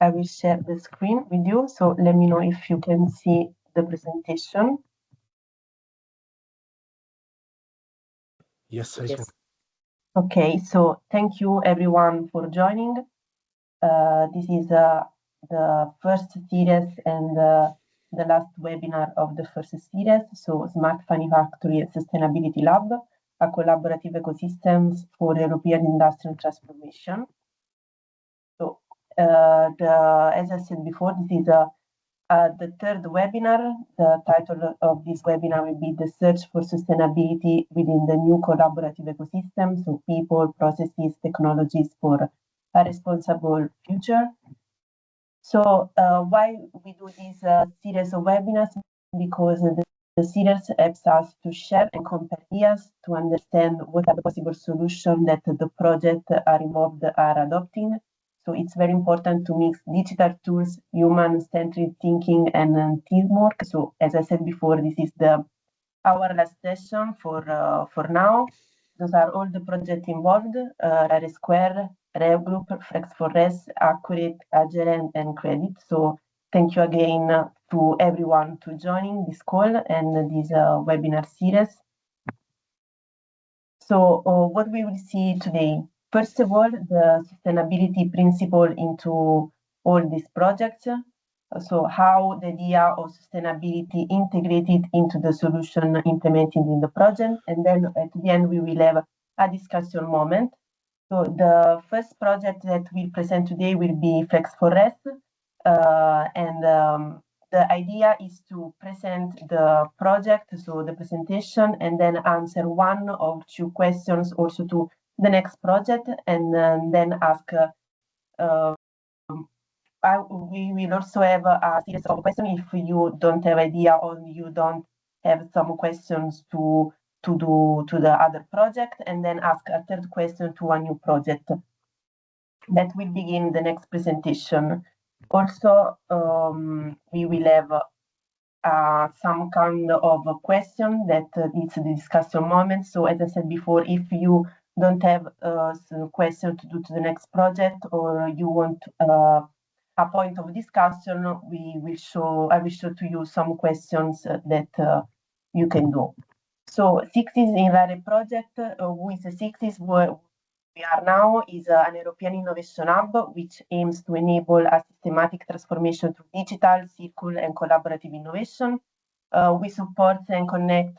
I will share the screen with you. So let me know if you can see the presentation. Yes, I can. Okay, so thank you everyone for joining. This is the first series and the last webinar of the first series. So Smart Manufacturing Sustainability Lab, a collaborative ecosystem for European industrial transformation. So as I said before, this is the third webinar. The title of this webinar will be The Search for Sustainability within the New Collaborative Ecosystem, so people, processes, technologies for a responsible future. So why we do this series of webinars? Because the series helps us to share and compare ideas, to understand what are the possible solutions that the project are involved are adopting. So it's very important to mix digital tools, human-centric thinking, and teamwork. So as I said before, this is our last session for now. Those are all the projects involved: Rare Square, Rev Group, Flex4S, Accurate, Agile, and Credit. So thank you again to everyone to joining this call and this webinar series. So what we will see today, first of all, the sustainability principle into all these projects. So how the idea of sustainability integrated into the solution implemented in the project. And then at the end, we will have a discussion moment. So the first project that we'll present today will be Flex4S. The idea is to present the project, so the presentation, and then answer one or two questions also to the next project, and then ask we will also have a series of questions if you don't have idea or you don't have some questions to do to the other project, and then ask a third question to a new project. That will begin the next presentation. Also, we will have some kind of a question that it's the discussion moment. So as I said before, if you don't have some question to do to the next project, or you want a point of discussion, I will show to you some questions that you can do. So SICSIS in Rare project, who is SICSIS? Where we are now is an European Innovation Hub, which aims to enable a systematic transformation through digital, circular, and collaborative innovation. We support and connect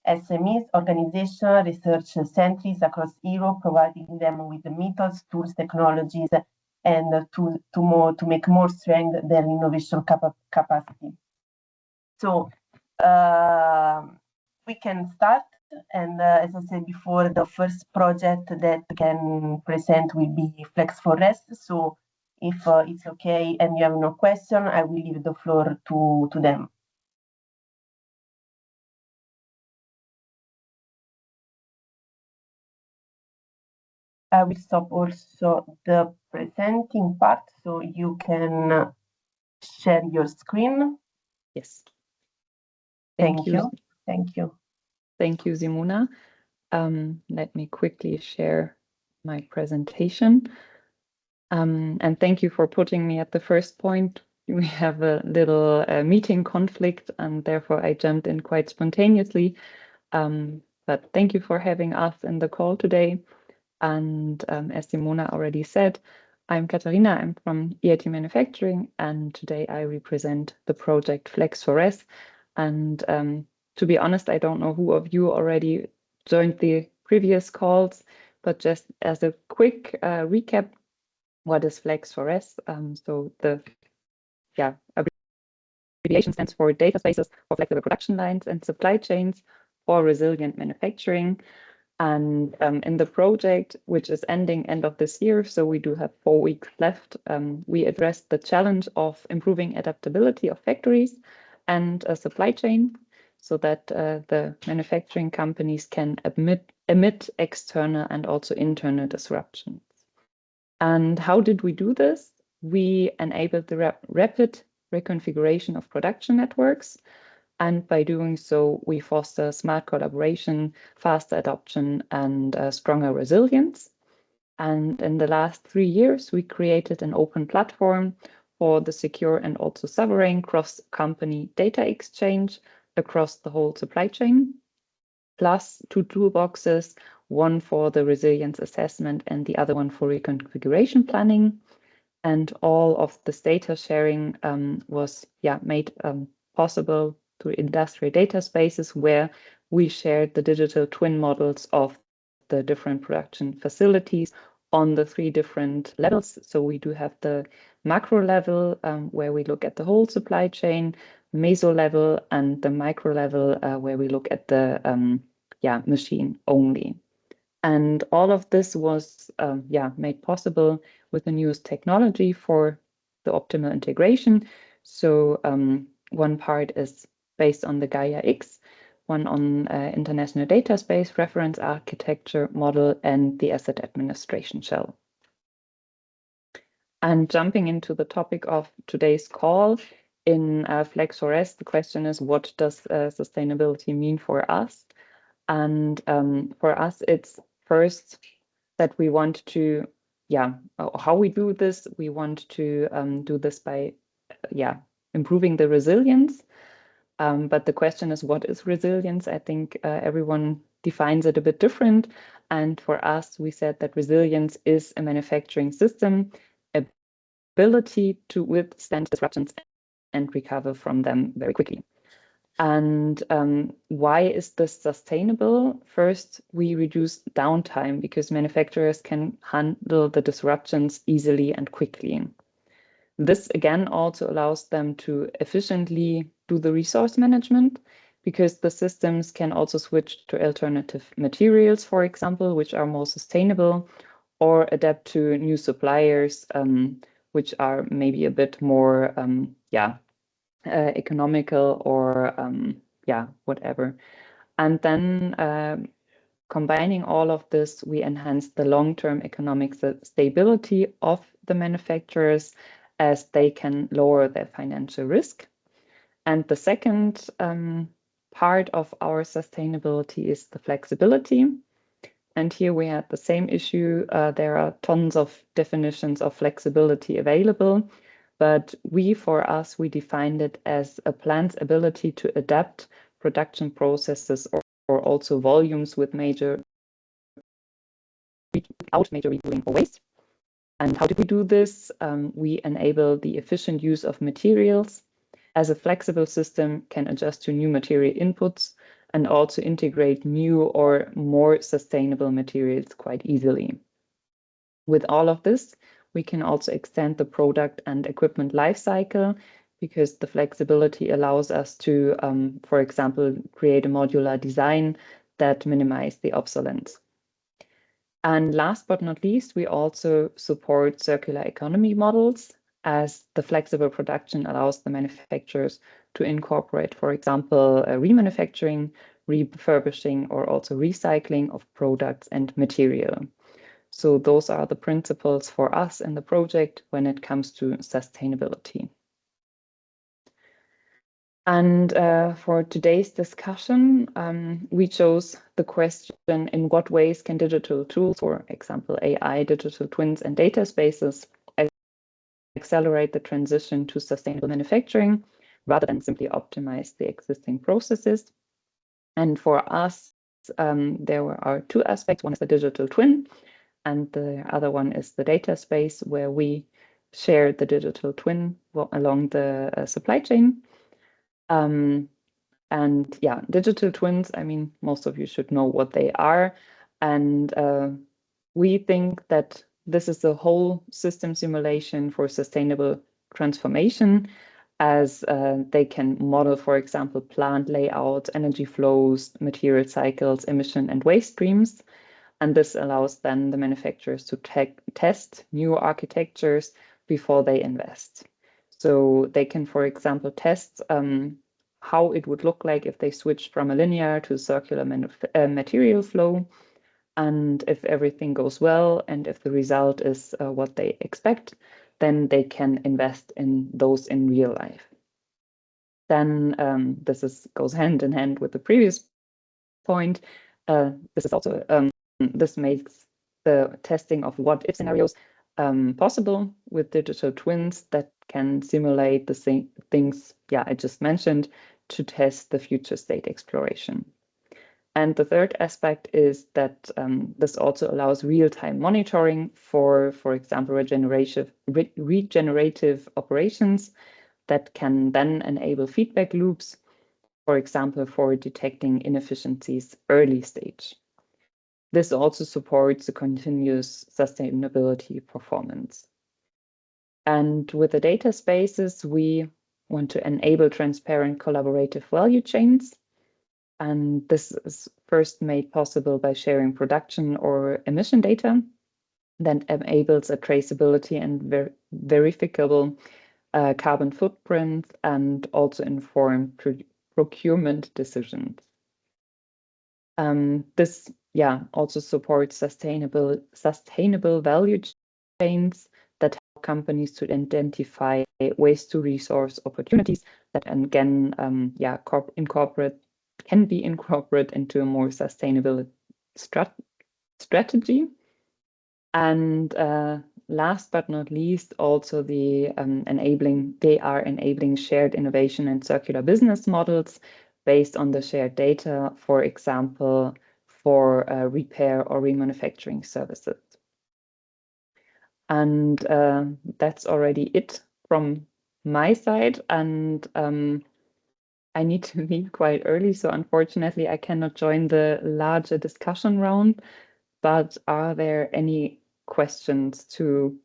SMEs, organizations, research centers across Europe, providing them with the methods, tools, technologies, and to make more strength their innovation capacity. So we can start. And as I said before, the first project that can present will be Flex4S. So if it's okay and you have no question, I will leave the floor to them. I will stop also the presenting part so you can share your screen. Yes. Thank you. Thank you. Thank you, Simona. Let me quickly share my presentation. And thank you for putting me at the first point. We have a little meeting conflict, and therefore I jumped in quite spontaneously. But thank you for having us in the call today. And as Simona already said, I'm Katharina, I'm from EIT Manufacturing, and today I represent the project Flex4S. And to be honest, I don't know who of you already joined the previous calls, but just as a quick recap, what is Flex4S? So the abbreviation stands for Data Spaces for Flexible Production Lines and Supply Chains for Resilient Manufacturing. And in the project, which is ending end of this year, so we do have 4 weeks left, we addressed the challenge of improving adaptability of factories and a supply chain so that the manufacturing companies can emit external and also internal disruptions. And how did we do this? We enabled the rapid reconfiguration of production networks. And by doing so, we foster smart collaboration, faster adoption, and stronger resilience. And in the last 3 years, we created an open platform for the secure and also sovereign cross-company data exchange across the whole supply chain, plus 2 toolboxes, one for the resilience assessment and the other one for reconfiguration planning. And all of this data sharing was made possible through industrial data spaces where we shared the digital twin models of the different production facilities on the 3 different levels. So we do have the macro level where we look at the whole supply chain, meso level, and the micro level where we look at the machine only. And all of this was made possible with the newest technology for the optimal integration. So one part is based on the Gaia-X, one on International Data Space Reference Architecture Model, and the Asset Administration Shell. And jumping into the topic of today's call, in FlexORS, the question is, what does sustainability mean for us? And for us, it's first that we want to, how we do this, we want to do this by, improving the resilience. But the question is, what is resilience? I think everyone defines it a bit different. And for us, we said that resilience is a manufacturing system, ability to withstand disruptions and recover from them very quickly. And why is this sustainable? First, we reduce downtime because manufacturers can handle the disruptions easily and quickly. This again also allows them to efficiently do the resource management because the systems can also switch to alternative materials, for example, which are more sustainable, or adapt to new suppliers, which are maybe a bit more, economical or whatever. And then combining all of this, we enhance the long-term economic stability of the manufacturers as they can lower their financial risk. And the second part of our sustainability is the flexibility. And here we had the same issue. There are tons of definitions of flexibility available. But for us, we defined it as a plant's ability to adapt production processes or also volumes without major retooling or waste. And how did we do this? We enable the efficient use of materials, as a flexible system can adjust to new material inputs and also integrate new or more sustainable materials quite easily. With all of this, we can also extend the product and equipment lifecycle because the flexibility allows us to, for example, create a modular design that minimizes the obsolescence. And last but not least, we also support circular economy models as the flexible production allows the manufacturers to incorporate, for example, remanufacturing, refurbishing, or also recycling of products and material. So those are the principles for us in the project when it comes to sustainability. And for today's discussion, we chose the question, in what ways can digital tools, for example, AI, digital twins, and data spaces accelerate the transition to sustainable manufacturing rather than simply optimize the existing processes? And for us, there are 2 aspects. One is the digital twin, and the other one is the data space, where we share the digital twin along the supply chain. And digital twins, I mean, most of you should know what they are. And we think that this is a whole system simulation for sustainable transformation, as they can model, for example, plant layouts, energy flows, material cycles, emission and waste streams. And this allows then the manufacturers to test new architectures before they invest. So they can, for example, test how it would look like if they switched from a linear to circular material flow. And if everything goes well, and if the result is what they expect, then they can invest in those in real life. Then this goes hand in hand with the previous point. This is also this makes the testing of what-if scenarios possible with digital twins that can simulate the same things I just mentioned to test the future state exploration. And the third aspect is that this also allows real-time monitoring for example, regenerative operations that can then enable feedback loops, for example, for detecting inefficiencies early stage. This also supports the continuous sustainability performance. And with the data spaces, we want to enable transparent collaborative value chains. And this is first made possible by sharing production or emission data that enables a traceability and verifiable carbon footprint and also informed procurement decisions. This also supports sustainable value chains that help companies to identify waste to resource opportunities that again can be incorporated into a more sustainable strategy. And last but not least, also they are enabling shared innovation and circular business models based on the shared data, for example, for repair or remanufacturing services. And that's already it from my side. And I need to leave quite early, so unfortunately I cannot join the larger discussion round. But are there any questions to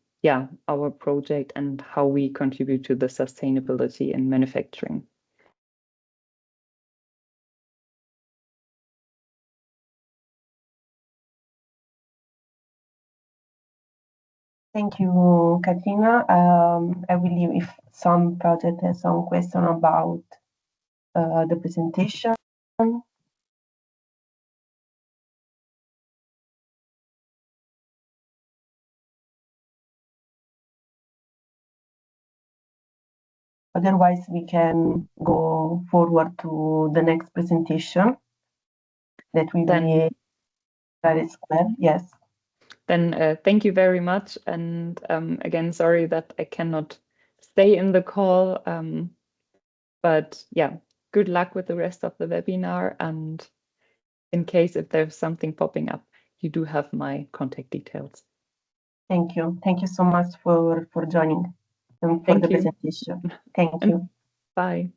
our project and how we contribute to the sustainability in manufacturing? Thank you, Katrina. I will leave if some project has some question about the presentation. Otherwise, we can go forward to the next presentation that will be very square. Yes. Then thank you very much. And again, sorry that I cannot stay in the call. But good luck with the rest of the webinar. And in case if there's something popping up, you do have my contact details. Thank you. Thank you so much for joining and for the presentation. Thank you. Bye.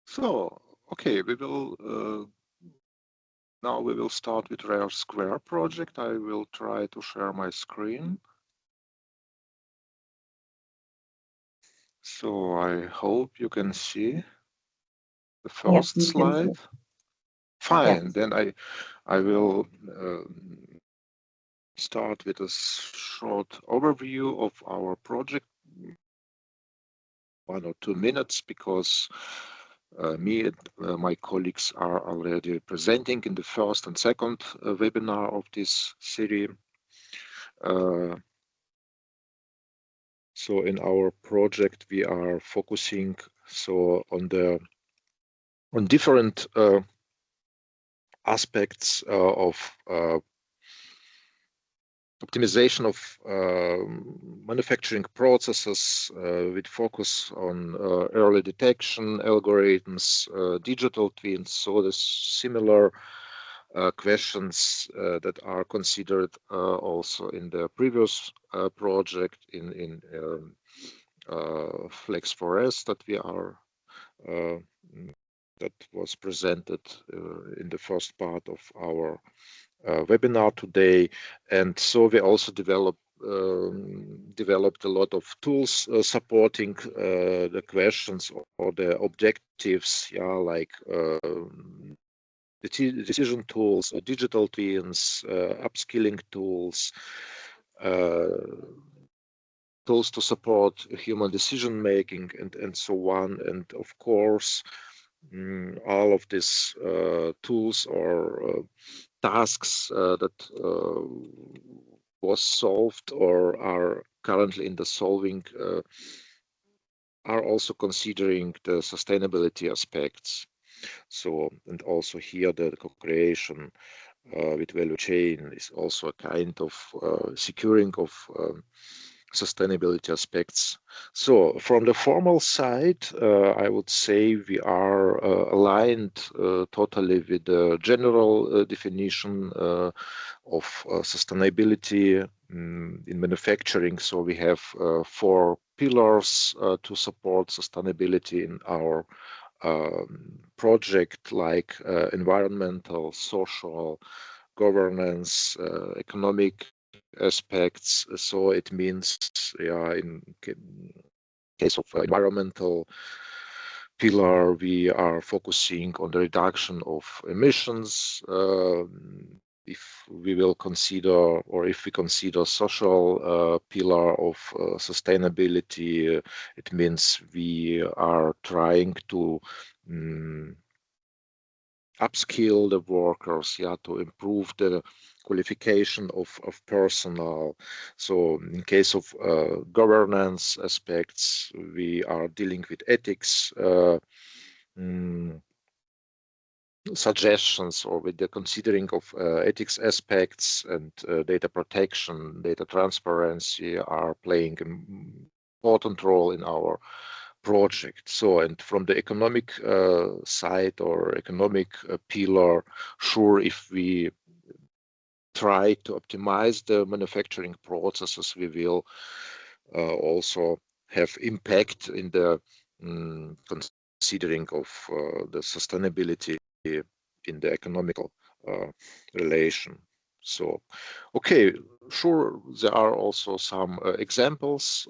So, okay, now we will start with Rare Square project. I will try to share my screen. So I hope you can see the first slide. Fine, yes. Then I will start with a short overview of our project, 1 or 2 minutes, because me and my colleagues are already presenting in the first and second webinar of this series. So in our project, we are focusing on different aspects of optimization of manufacturing processes with focus on early detection algorithms, digital twins. So the similar questions that are considered also in the previous project in Flex4S that was presented in the first part of our webinar today. And so we also developed a lot of tools supporting the questions or the objectives, like decision tools, digital twins, upskilling tools, tools to support human decision making, and so on. And of course, all of these tools or tasks that was solved or are currently in the solving are also considering the sustainability aspects. So, and also here the co-creation with value chain is also a kind of securing of sustainability aspects. So from the formal side, I would say we are aligned totally with the general definition of sustainability in manufacturing. So we have 4 pillars to support sustainability in our project, like environmental, social, governance, economic aspects. So it means, yeah, in case of environmental pillar, we are focusing on the reduction of emissions. If we will consider, or if we consider social pillar of sustainability, it means we are trying to upskill the workers, yeah, to improve the qualification of personnel. So in case of governance aspects, we are dealing with ethics suggestions, or with the considering of ethics aspects, and data protection, data transparency are playing an important role in our project. So, and from the economic side or economic pillar, sure, if we try to optimize the manufacturing processes, we will also have impact in the considering of the sustainability in the economical relation. So, okay, sure, there are also some examples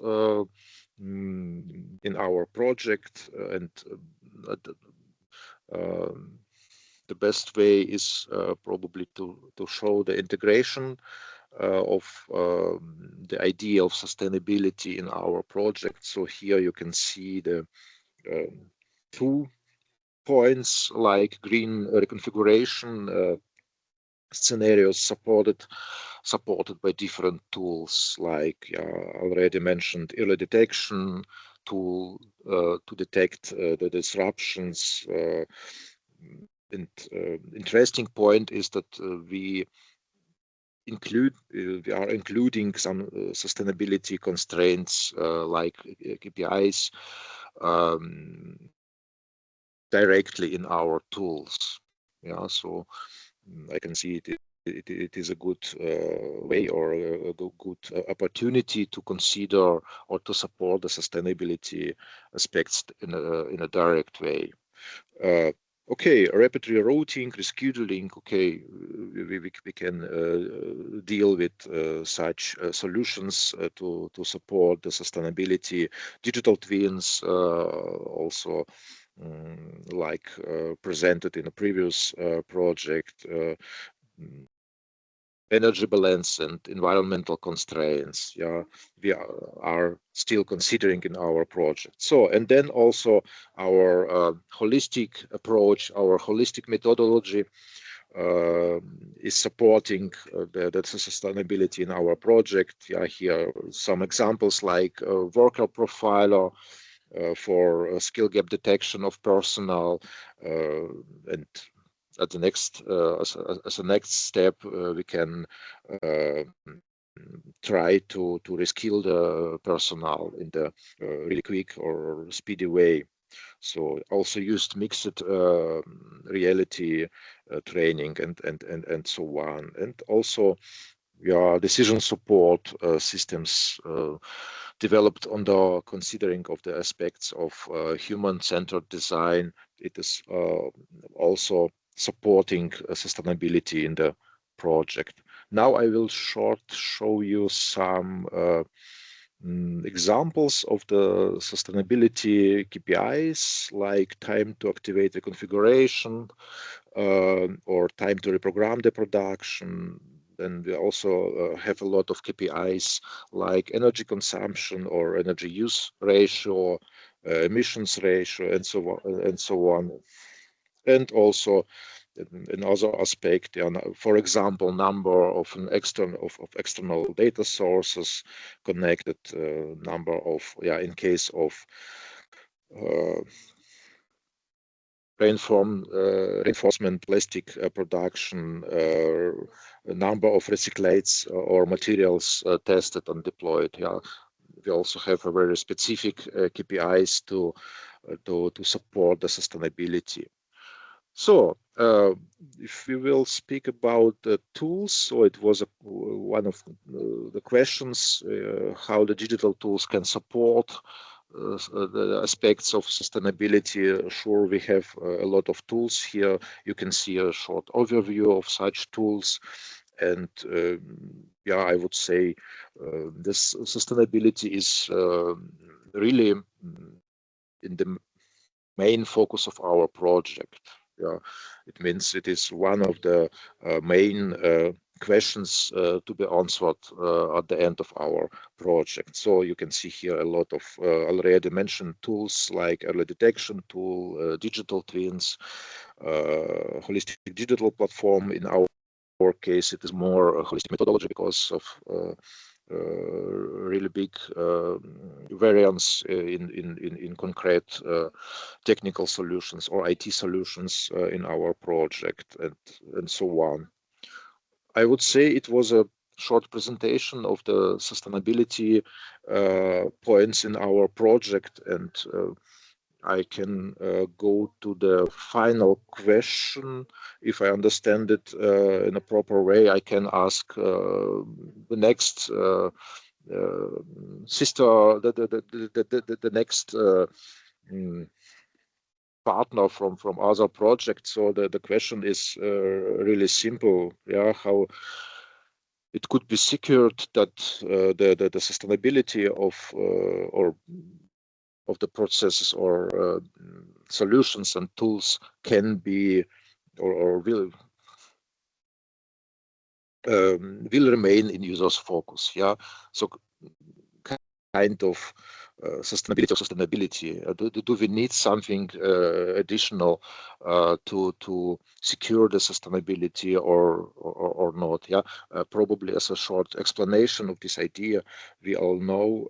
in our project, and the best way is probably to show the integration of the idea of sustainability in our project. So here you can see the 2 points, like green reconfiguration scenarios supported by different tools, like already mentioned early detection tool to detect the disruptions. And interesting point is that we are including some sustainability constraints like KPIs directly in our tools. Yeah, so I can see it is a good way, or a good opportunity to consider or to support the sustainability aspects in a direct way. Okay, rapid rerouting, rescheduling. Okay, we can deal with such solutions to support the sustainability. Digital twins also, like presented in a previous project. Energy balance and environmental constraints, yeah, we are still considering in our project. So, and then also our holistic approach, our holistic methodology is supporting the sustainability in our project. Yeah, here some examples, like worker profiler for skill gap detection of personnel, and at the next as a next step, we can try to reskill the personnel in the really quick or speedy way. So also used mixed reality training and so on, and also decision support systems developed under considering of the aspects of human-centered design. It is also supporting sustainability in the project. Now I will show you some examples of the sustainability KPIs, like time to activate the configuration or time to reprogram the production. Then we also have a lot of KPIs, like energy consumption or energy use ratio, emissions ratio, and so on. And also another aspect, for example, number of external data sources connected, number of in case of reinforcement plastic production, a number of recyclates or materials tested and deployed. Yeah, we also have a very specific KPIs to support the sustainability. So if we will speak about the tools, so it was one of the questions, how the digital tools can support the aspects of sustainability. Sure, we have a lot of tools here. You can see a short overview of such tools. And yeah, I would say this sustainability is really in the main focus of our project. Yeah, it means it is one of the main questions to be answered at the end of our project. So you can see here a lot of already mentioned tools like early detection tool, digital twins, holistic digital platform. In our case, it is more a holistic methodology because of really big variance in concrete technical solutions or IT solutions in our project and so on. I would say it was a short presentation of the sustainability points in our project, and I can go to the final question. If I understand it in a proper way, I can ask the next the next partner from other projects. So the question is really simple. Yeah, how it could be secured that the sustainability of the processes or solutions and tools can be or will remain in users' focus. Yeah, so kind of sustainability. Do we need something additional to secure the sustainability or not? Yeah, probably as a short explanation of this idea, we all know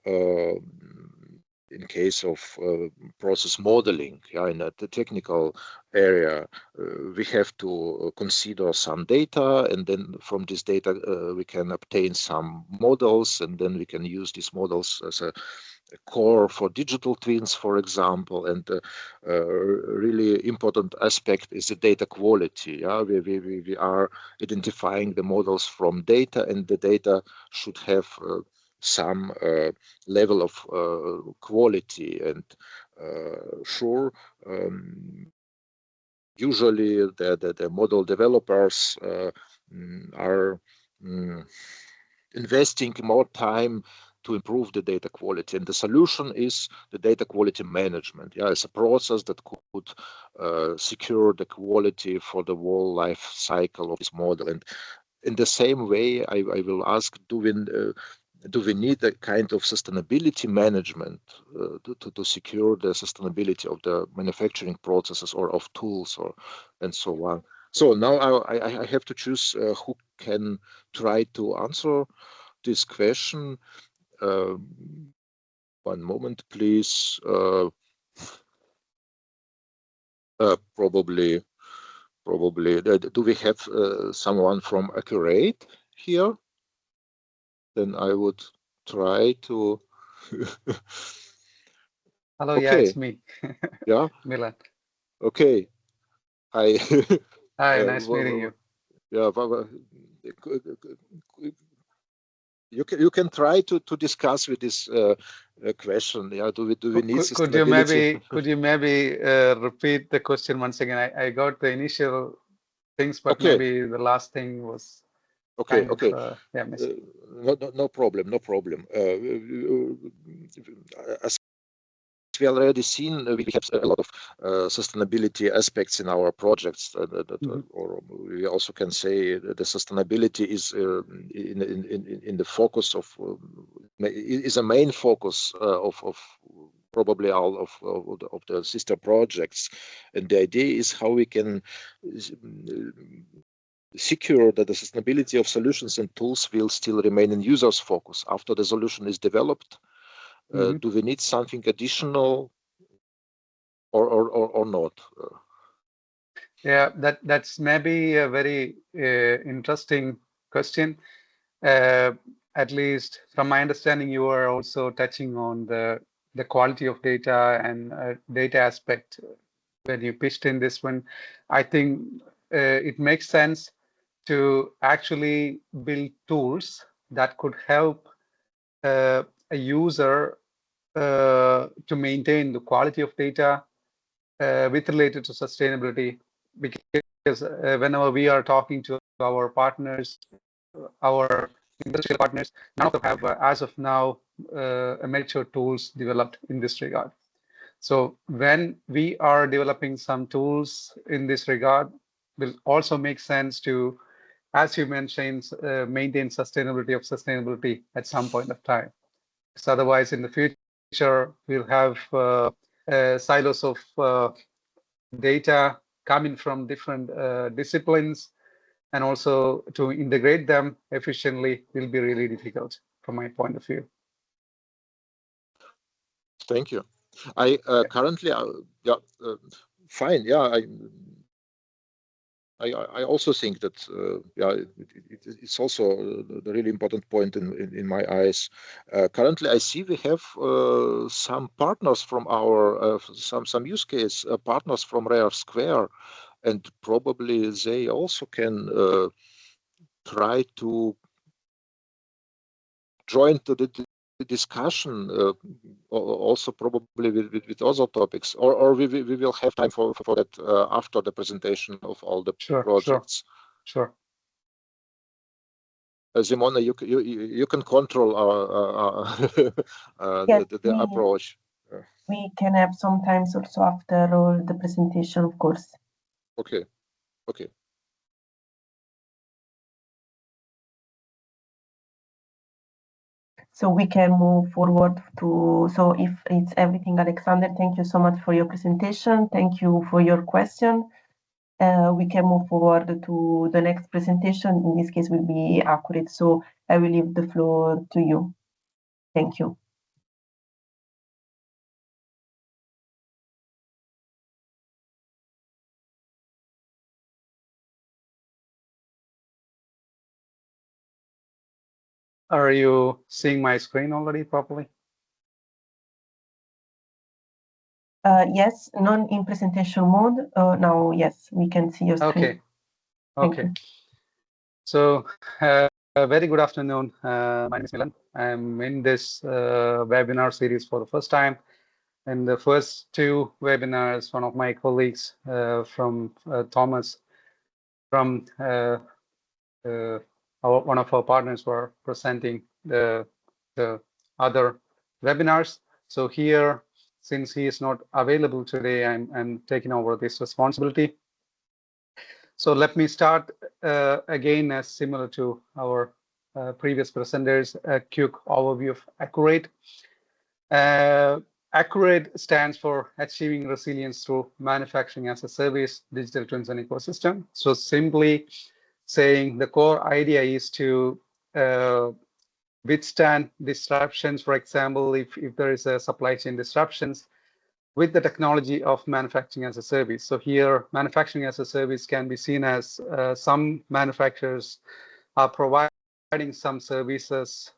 in case of process modeling, yeah, in the technical area, we have to consider some data, and then from this data we can obtain some models, and then we can use these models as a core for digital twins, for example. And really important aspect is the data quality. Yeah, we are identifying the models from data, and the data should have some level of quality. And sure, usually the model developers are investing more time to improve the data quality, and the solution is the data quality management. Yeah, it's a process that could secure the quality for the whole life cycle of this model. And in the same way, I will ask, do we need a kind of sustainability management to secure the sustainability of the manufacturing processes or of tools and so on? So now I have to choose who can try to answer this question. One moment, please. Probably. Do we have someone from Accurate here? Then I would try to. Hello, okay. Yeah, it's me. Yeah. Milan. Okay. Hi. Hi, nice meeting you. Yeah. You can try to discuss with this question. Yeah. Do we need sustainability? Could you maybe repeat the question once again? I got the initial things, but okay. Maybe the last thing was okay. Kind of, yeah, missing. No problem. As we already seen, we have a lot of sustainability aspects in our projects, or we also can say that the sustainability is in the focus of is a main focus of probably all of the sister projects. And the idea is how we can secure that the sustainability of solutions and tools will still remain in users' focus after the solution is developed. Do we need something additional or not? Yeah, that's maybe a very interesting question. At least from my understanding, you are also touching on the quality of data and data aspect when you pitched in this one. I think it makes sense to actually build tools that could help a user to maintain the quality of data with related to sustainability, because whenever we are talking to our partners, our industrial partners, none of them have, as of now, mature tools developed in this regard. So when we are developing some tools in this regard, will also make sense to, as you mentioned, maintain sustainability of sustainability at some point of time. Because otherwise, in the future, we'll have silos of data coming from different disciplines, and also to integrate them efficiently will be really difficult from my point of view. Thank you. I currently, fine. Yeah, I also think that it's also the really important point in my eyes. Currently, I see we have some partners from our some use case partners from Rare Square, and probably they also can try to join to the discussion, also probably with other topics, or we will have time for that after the presentation of all the projects. Sure. Simona, you can control the approach. We can have sometimes also after all the presentation, of course. Okay. So we can move forward to, so if it's everything, Alexander, thank you so much for your presentation. Thank you for your question. We can move forward to the next presentation. In this case, will be Accurate. So I will leave the floor to you. Thank you. Are you seeing my screen already properly? Yes, not in presentation mode. Now, yes, we can see your screen. Okay. So, very good afternoon. My name is Milan. I'm in this webinar series for the first time. In the first two webinars, one of my colleagues from Thomas, from one of our partners, were presenting the other webinars. So here, since he is not available today, I'm taking over this responsibility. So let me start again, as similar to our previous presenters, a quick overview of Accurate. Accurate stands for Achieving Resilience Through Manufacturing as a Service, Digital Twins and Ecosystem. So simply saying the core idea is to withstand disruptions. For example, if there is a supply chain disruptions, with the technology of manufacturing as a service. So here, manufacturing as a service can be seen as some manufacturers are providing some services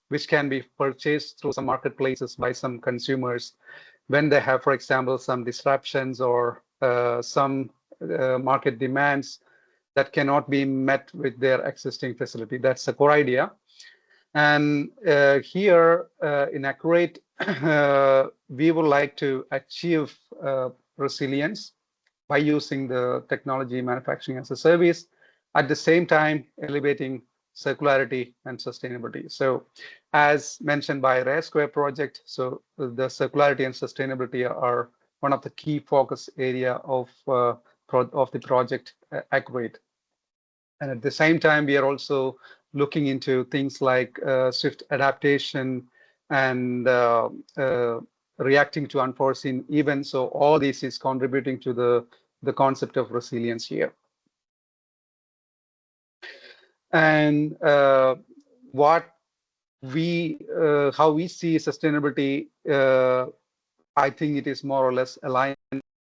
which can be purchased through some marketplaces by some consumers when they have, for example, some disruptions or some market demands that cannot be met with their existing facility. That's the core idea. And here in Accurate, we would like to achieve resilience by using the technology manufacturing as a service, at the same time elevating circularity and sustainability. So as mentioned by Rare Square project, so the circularity and sustainability are one of the key focus area of the project Accurate. And at the same time, we are also looking into things like swift adaptation and reacting to unforeseen events. So all this is contributing to the concept of resilience here. And how we see sustainability, I think it is more or less aligned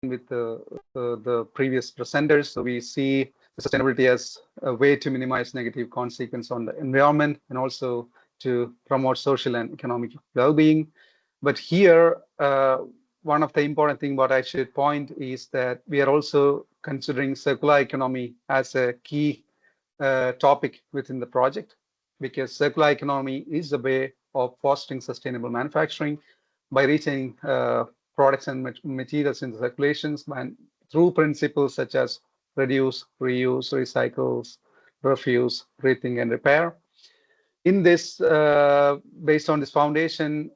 with the previous presenters. So we see sustainability as a way to minimize negative consequences on the environment and also to promote social and economic well-being. But here, one of the important things what I should point is that we are also considering circular economy as a key topic within the project, because circular economy is a way of fostering sustainable manufacturing by reaching products and materials in the circulations and through principles such as reduce, reuse, recycle, refuse, rethink, and repair. In this, based on this foundation,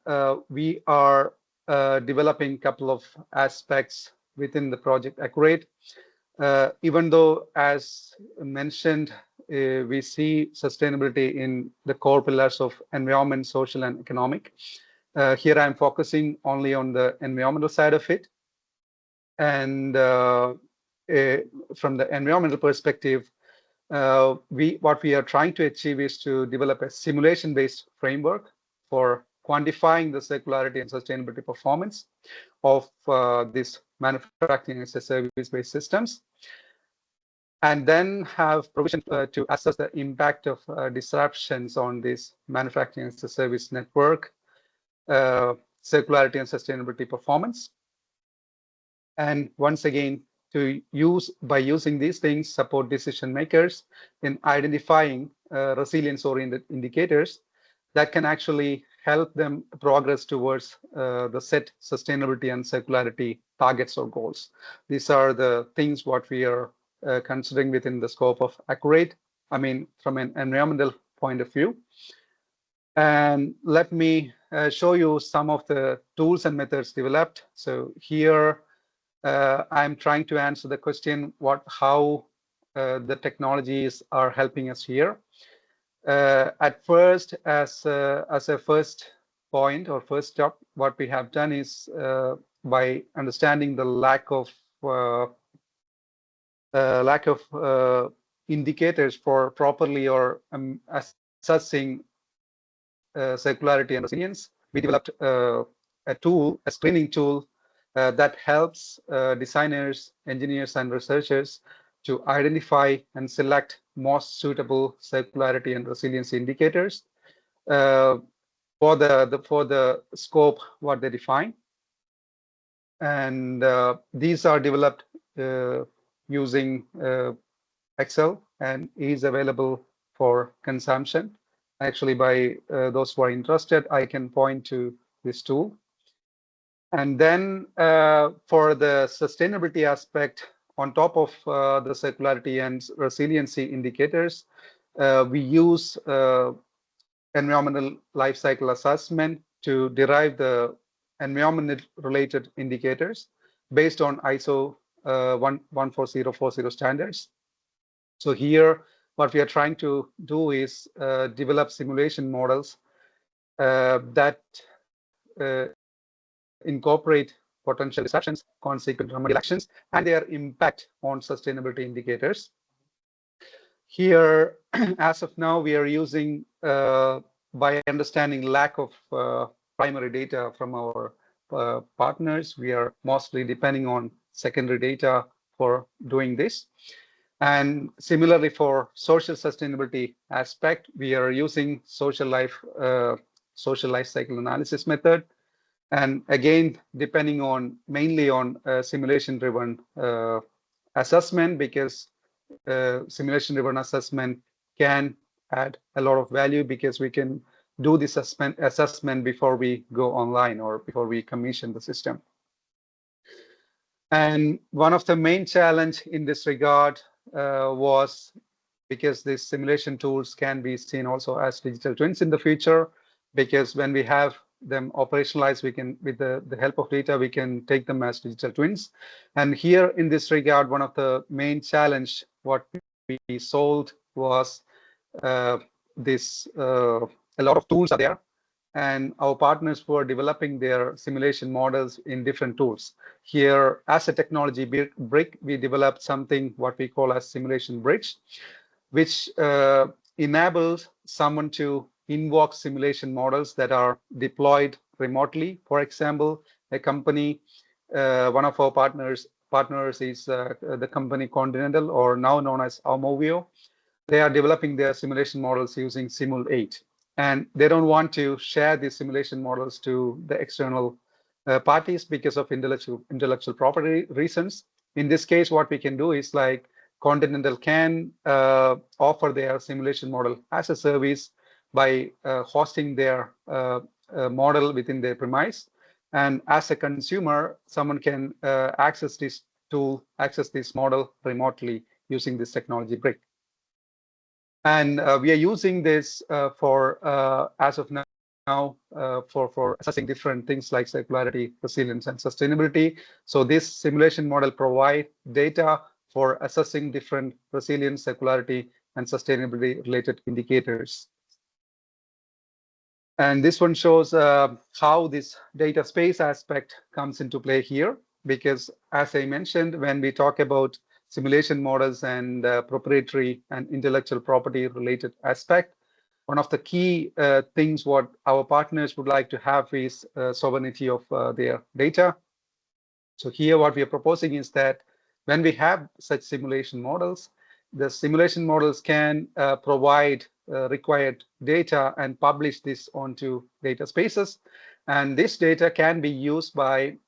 we are developing a couple of aspects within the project Accurate. Even though, as mentioned, we see sustainability in the core pillars of environment, social, and economic. Here I'm focusing only on the environmental side of it. And from the environmental perspective, what we are trying to achieve is to develop a simulation-based framework for quantifying the circularity and sustainability performance of this manufacturing as a service-based systems, and then have provision to assess the impact of disruptions on this manufacturing as a service network, circularity and sustainability performance. And once again, to use, by using these things, support decision makers in identifying resilience-oriented indicators that can actually help them progress towards the set sustainability and circularity targets or goals. These are the things what we are considering within the scope of Accurate, I mean, from an environmental point of view. And let me show you some of the tools and methods developed. So here, I'm trying to answer the question, how the technologies are helping us here. At first, as a first point or first step, what we have done is by understanding the lack of indicators for properly or assessing circularity and resilience, we developed a tool, a screening tool that helps designers, engineers, and researchers to identify and select most suitable circularity and resilience indicators for the scope what they define. And these are developed using Excel and is available for consumption. Actually, by those who are interested, I can point to this tool. And then for the sustainability aspect, on top of the circularity and resiliency indicators, we use environmental life cycle assessment to derive the environment related indicators based on ISO 14040 standards. So here, what we are trying to do is develop simulation models that incorporate potential disruptions, consequent remedial actions, and their impact on sustainability indicators. Here, as of now, we are using, by understanding lack of primary data from our partners, we are mostly depending on secondary data for doing this. And similarly, for social sustainability aspect, we are using social life cycle analysis method. And again, depending on mainly on simulation-driven assessment, because simulation-driven assessment can add a lot of value because we can do this assessment before we go online or before we commission the system. And one of the main challenge in this regard was because these simulation tools can be seen also as digital twins in the future, because when we have them operationalized, we can, with the help of data, we can take them as digital twins. And here in this regard, one of the main challenge what we solved was a lot of tools are there, and our partners were developing their simulation models in different tools. Here, as a technology brick, we developed something what we call as Simulation Bridge, which enables someone to invoke simulation models that are deployed remotely. For example, a company, one of our partners, partners is the company Continental, or now known as Aumovio. They are developing their simulation models using Simul8, and they don't want to share these simulation models to the external parties because of intellectual property reasons. In this case, what we can do is like Continental can offer their simulation model as a service by hosting their model within their premise. And as a consumer, someone can access this tool, access this model remotely using this technology brick. And we are using this for, as of now, for assessing different things like circularity, resilience, and sustainability. So this simulation model provides data for assessing different resilience, circularity, and sustainability related indicators. And this one shows how this data space aspect comes into play here, because as I mentioned, when we talk about simulation models and proprietary and intellectual property related aspect, one of the key things what our partners would like to have is sovereignty of their data. So here what we are proposing is that when we have such simulation models, the simulation models can provide required data and publish this onto data spaces. And this data can be used by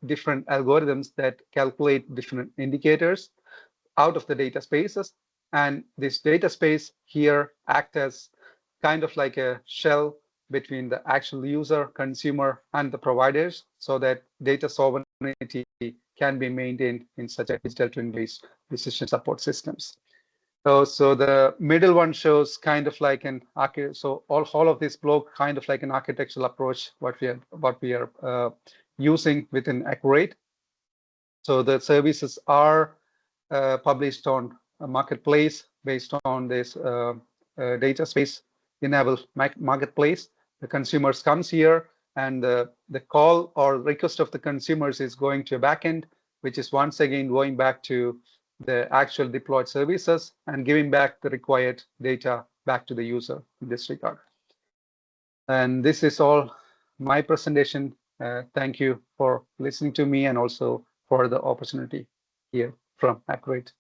different algorithms that calculate different indicators out of the data spaces. And this data space here acts as kind of like a shell between the actual user, consumer, and the providers, so that data sovereignty can be maintained in such a digital twin-based decision support systems. So the middle one shows kind of like an so all of this block kind of like an architectural approach what we are using within Accurate. So the services are published on a marketplace based on this data space enabled marketplace. The consumers comes here, and the call or request of the consumers is going to a backend, which is once again going back to the actual deployed services and giving back the required data back to the user in this regard. And this is all my presentation. Thank you for listening to me and also for the opportunity here from Accurate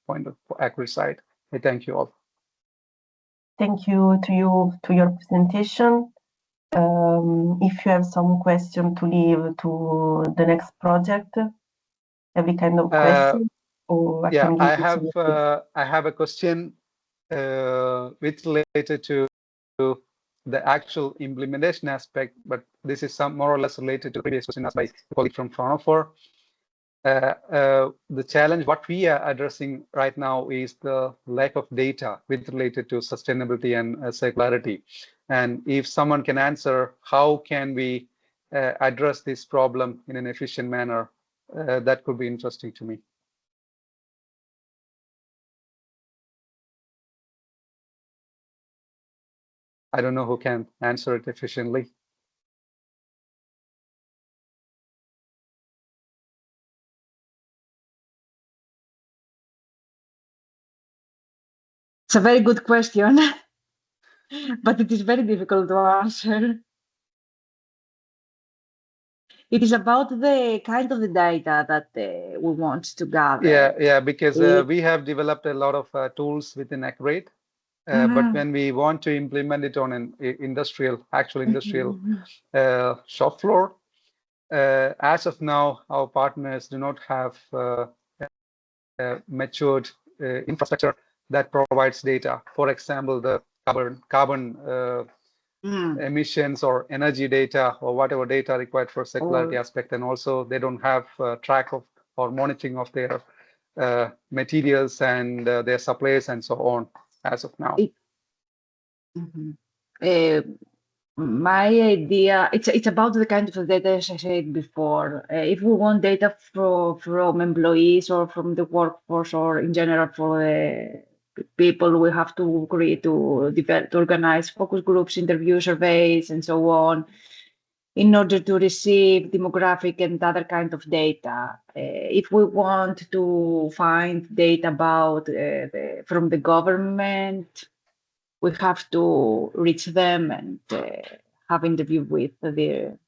Accurate side. I thank you all. Thank you to your presentation. If you have some question to leave to the next project, every kind of question. Or yeah, I have a question which related to the actual implementation aspect, but this is some more or less related to the previous question asked by a colleague from Fraunhofer. The challenge what we are addressing right now is the lack of data with related to sustainability and circularity. And if someone can answer how can we address this problem in an efficient manner, that could be interesting to me. I don't know who can answer it efficiently. It's a very good question, but it is very difficult to answer. It is about the kind of the data that we want to gather. Yeah, because we have developed a lot of tools within Accurate, but when we want to implement it on an actual industrial shop floor, as of now, our partners do not have matured infrastructure that provides data. For example, the carbon emissions or energy data or whatever data required for circularity aspect, and also they don't have track of or monitoring of their materials and their suppliers and so on as of now. My idea, it's about the kind of data as I said before. If we want data from employees or from the workforce or in general for people, we have to organize focus groups, interview surveys, and so on, in order to receive demographic and other kind of data. If we want to find data about from the government, we have to reach them and have interview with the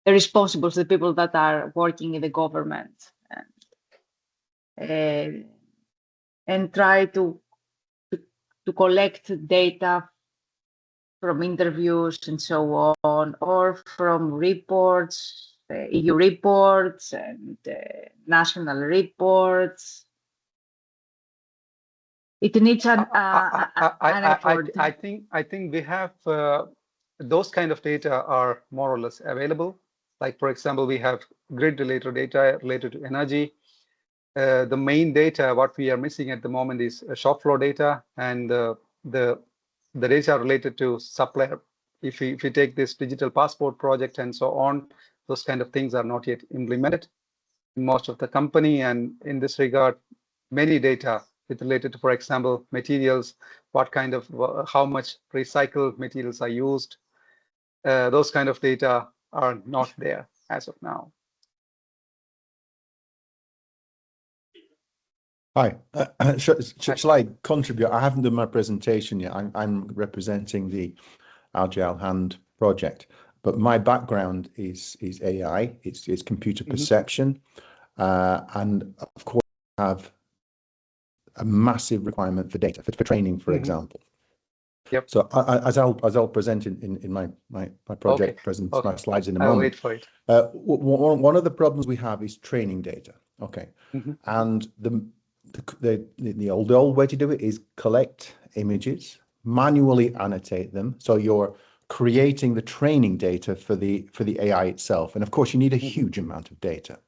responsibles, the people that are working in the government. and try to collect data from interviews and so on, or from reports, EU reports and national reports. It needs an effort. I think we have those kind of data are more or less available. Like, for example, we have grid-related data related to energy. The main data, what we are missing at the moment is shop floor data and the data related to supplier. If we take this digital passport project and so on, those kind of things are not yet implemented in most of the company. And in this regard, many data with related to, for example, materials, what kind of, how much recycled materials are used, those kind of data are not there as of now. Hi, shall I contribute? I haven't done my presentation yet. I'm representing the Agile Hand project, but my background is AI. It's computer perception, and of course I have a massive requirement for data for training, for example. Yep. So as I'll present in my project my slides in a moment. I'll wait for it. One of the problems we have is training data. Okay, and the old way to do it is collect images, manually annotate them. So you're creating the training data for the AI itself, and of course you need a huge amount of data.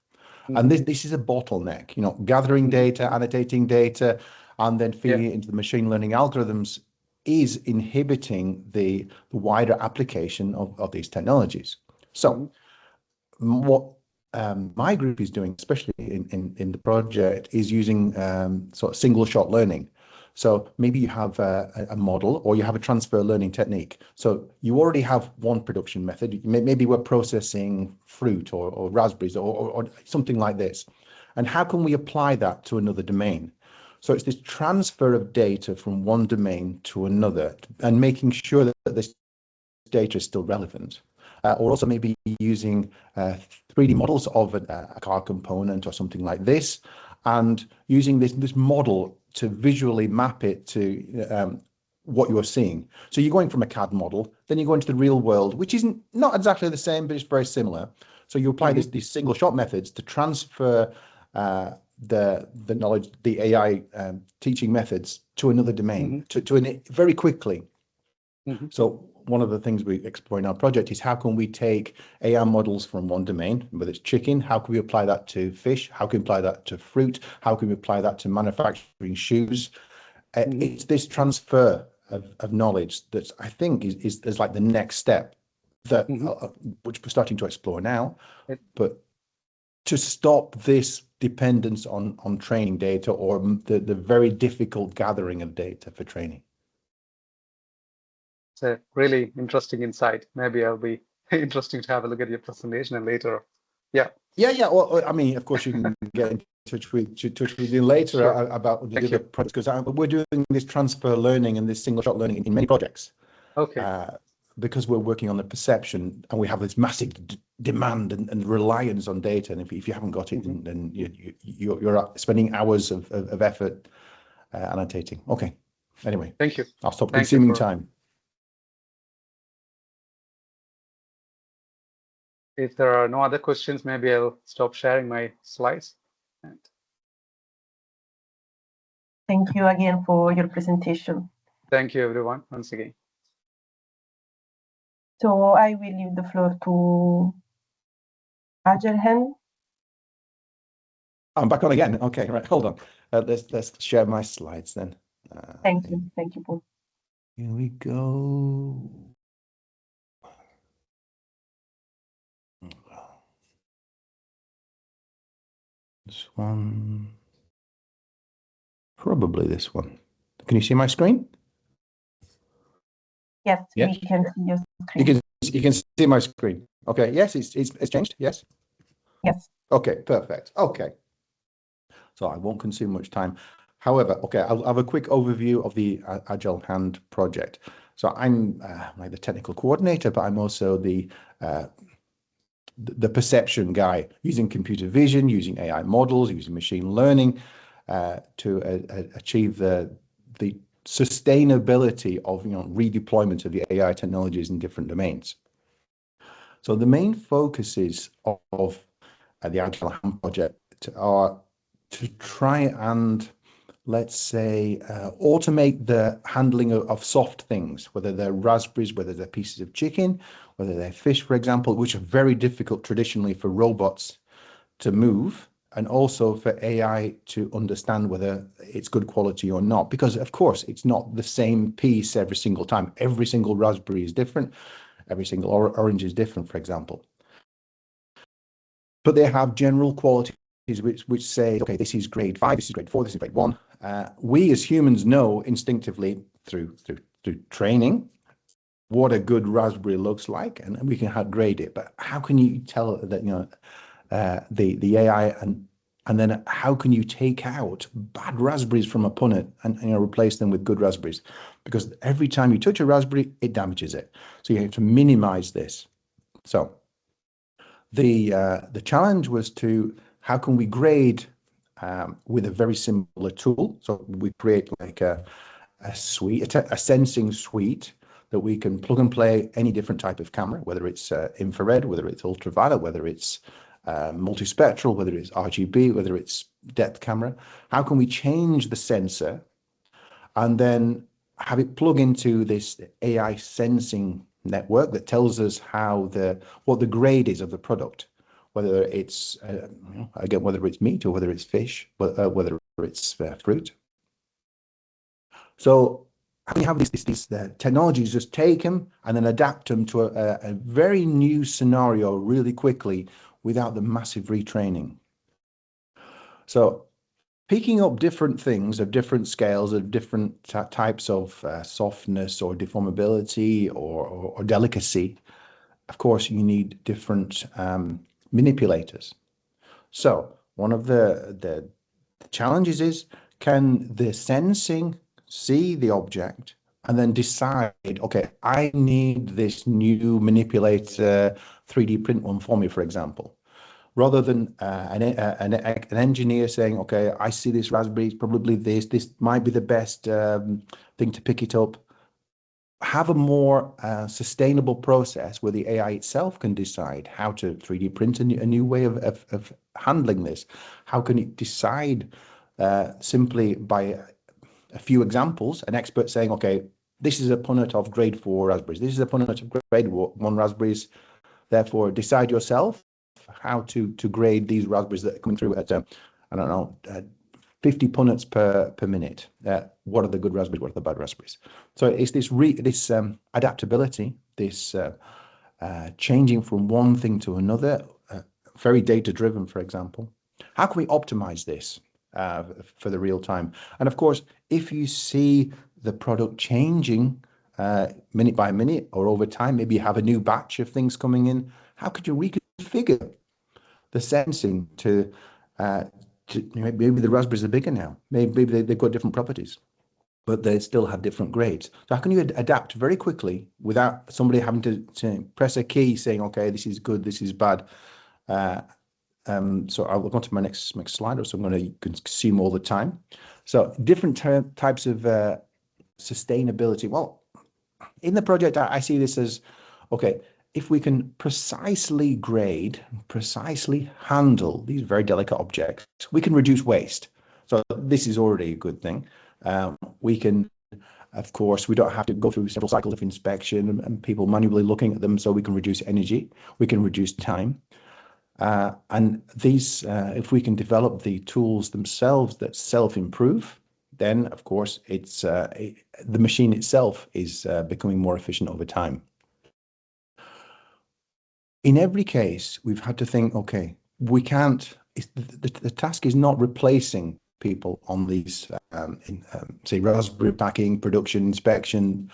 And this is a bottleneck. You know, gathering data, annotating data, and then feeding it into the machine learning algorithms is inhibiting the wider application of these technologies. So what my group is doing, especially in the project, is using sort of single shot learning. So maybe you have a model or you have a transfer learning technique. So you already have one production method. Maybe we're processing fruit or raspberries or something like this. And how can we apply that to another domain? So it's this transfer of data from one domain to another and making sure that this data is still relevant. Or also maybe using 3D models of a car component or something like this, and using this model to visually map it to what you're seeing. So you're going from a CAD model, then you go into the real world, which isn't not exactly the same, but it's very similar. So you apply these single shot methods to transfer the knowledge, the AI teaching methods to another domain, very quickly. So one of the things we explore in our project is how can we take AI models from one domain, whether it's chicken, how can we apply that to fish? How can we apply that to fruit? How can we apply that to manufacturing shoes? It's this transfer of knowledge that I think is like the next step that which we're starting to explore now. But to stop this dependence on training data or the very difficult gathering of data for training. It's a really interesting insight. Maybe I'll be interesting to have a look at your presentation and later. Yeah. Well, I mean, of course, you can get in touch with you later about the other projects, because we're doing this transfer learning and this single shot learning in many projects. Okay. Because we're working on the perception and we have this massive demand and reliance on data, and if you haven't got it, then you're spending hours of effort annotating. Okay. Anyway. Thank you. I'll stop consuming time. If there are no other questions, maybe I'll stop sharing my slides. Thank you again for your presentation. Thank you, everyone, once again. So I will leave the floor to Agile Hand. I'm back on again. Okay, right. Hold on. Let's share my slides then. Thank you, Paul. Here we go. This one, probably this one. Can you see my screen? Yes, we can see your screen. You can see my screen. Okay. Yes, it's changed. Yes. Yes. Okay. Perfect. Okay. So I won't consume much time. However, okay, I'll have a quick overview of the Agile Hand project. So I'm like the technical coordinator, but I'm also the the perception guy, using computer vision, using AI models, using machine learning to achieve the sustainability of redeployment of the AI technologies in different domains. So the main focuses of the Agile HAM project are to try and, let's say, automate the handling of soft things, whether they're raspberries, whether they're pieces of chicken, whether they're fish, for example, which are very difficult traditionally for robots to move, and also for AI to understand whether it's good quality or not. Because, of course, it's not the same piece every single time. Every single raspberry is different. Every single orange is different, for example. But they have general qualities which say, okay, this is grade 5, this is grade 4, this is grade 1. We as humans know instinctively through training what a good raspberry looks like, and we can grade it. But how can you tell that the AI and then how can you take out bad raspberries from a punnet and replace them with good raspberries? Because every time you touch a raspberry, it damages it. So you have to minimize this. So the challenge was how can we grade with a very similar tool? So we create like a suite, a sensing suite that we can plug and play any different type of camera, whether it's infrared, whether it's ultraviolet, whether it's multispectral, whether it's RGB, whether it's depth camera. How can we change the sensor and then have it plug into this AI sensing network that tells us what the grade is of the product, whether it's again, whether it's meat or whether it's fish, whether it's fruit. So we have these technologies, just take them and then adapt them to a very new scenario really quickly without the massive retraining. So picking up different things of different scales, of different types of softness or deformability or delicacy, of course, you need different manipulators. So one of the challenges is, can the sensing see the object and then decide, okay, I need this new manipulator 3D print one for me, for example, rather than an engineer saying, okay, I see this raspberry, it's probably this might be the best thing to pick it up. Have a more sustainable process where the AI itself can decide how to 3D print a new way of handling this. How can it decide simply by a few examples, an expert saying, okay, this is a punnet of grade 4 raspberries, this is a punnet of grade 1 raspberries, therefore decide yourself how to grade these raspberries that are coming through at, I don't know, 50 punnets per minute. What are the good raspberries, what are the bad raspberries? So it's this adaptability, this changing from one thing to another, very data driven, for example. How can we optimize this for the real time? And of course, if you see the product changing minute by minute or over time, maybe you have a new batch of things coming in, how could you reconfigure the sensing to maybe the raspberries are bigger now, maybe they've got different properties, but they still have different grades. So how can you adapt very quickly without somebody having to press a key saying, okay, this is good, this is bad? So I'll go to my next slide, so I'm going to consume all the time. So different types of sustainability. Well, in the project, I see this as, okay, if we can precisely grade, precisely handle these very delicate objects, we can reduce waste. So this is already a good thing. We can, of course, we don't have to go through several cycles of inspection and people manually looking at them, so we can reduce energy, we can reduce time. And these, if we can develop the tools themselves that self-improve, then of course it's the machine itself is becoming more efficient over time. In every case, we've had to think, okay, we can't, the task is not replacing people on these, say, raspberry packing, production, inspection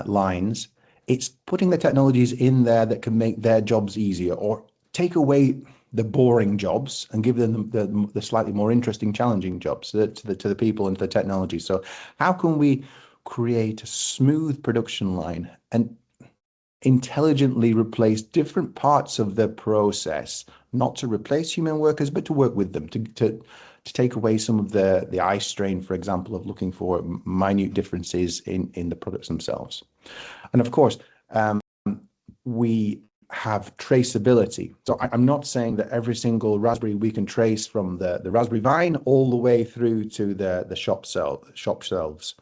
lines. It's putting the technologies in there that can make their jobs easier or take away the boring jobs and give them the slightly more interesting, challenging jobs to the people and to the technology. So how can we create a smooth production line? And intelligently replace different parts of the process, not to replace human workers, but to work with them, to take away some of the eye strain, for example, of looking for minute differences in the products themselves. And of course, we have traceability. So I'm not saying that every single raspberry we can trace from the raspberry vine all the way through to the shop shelves,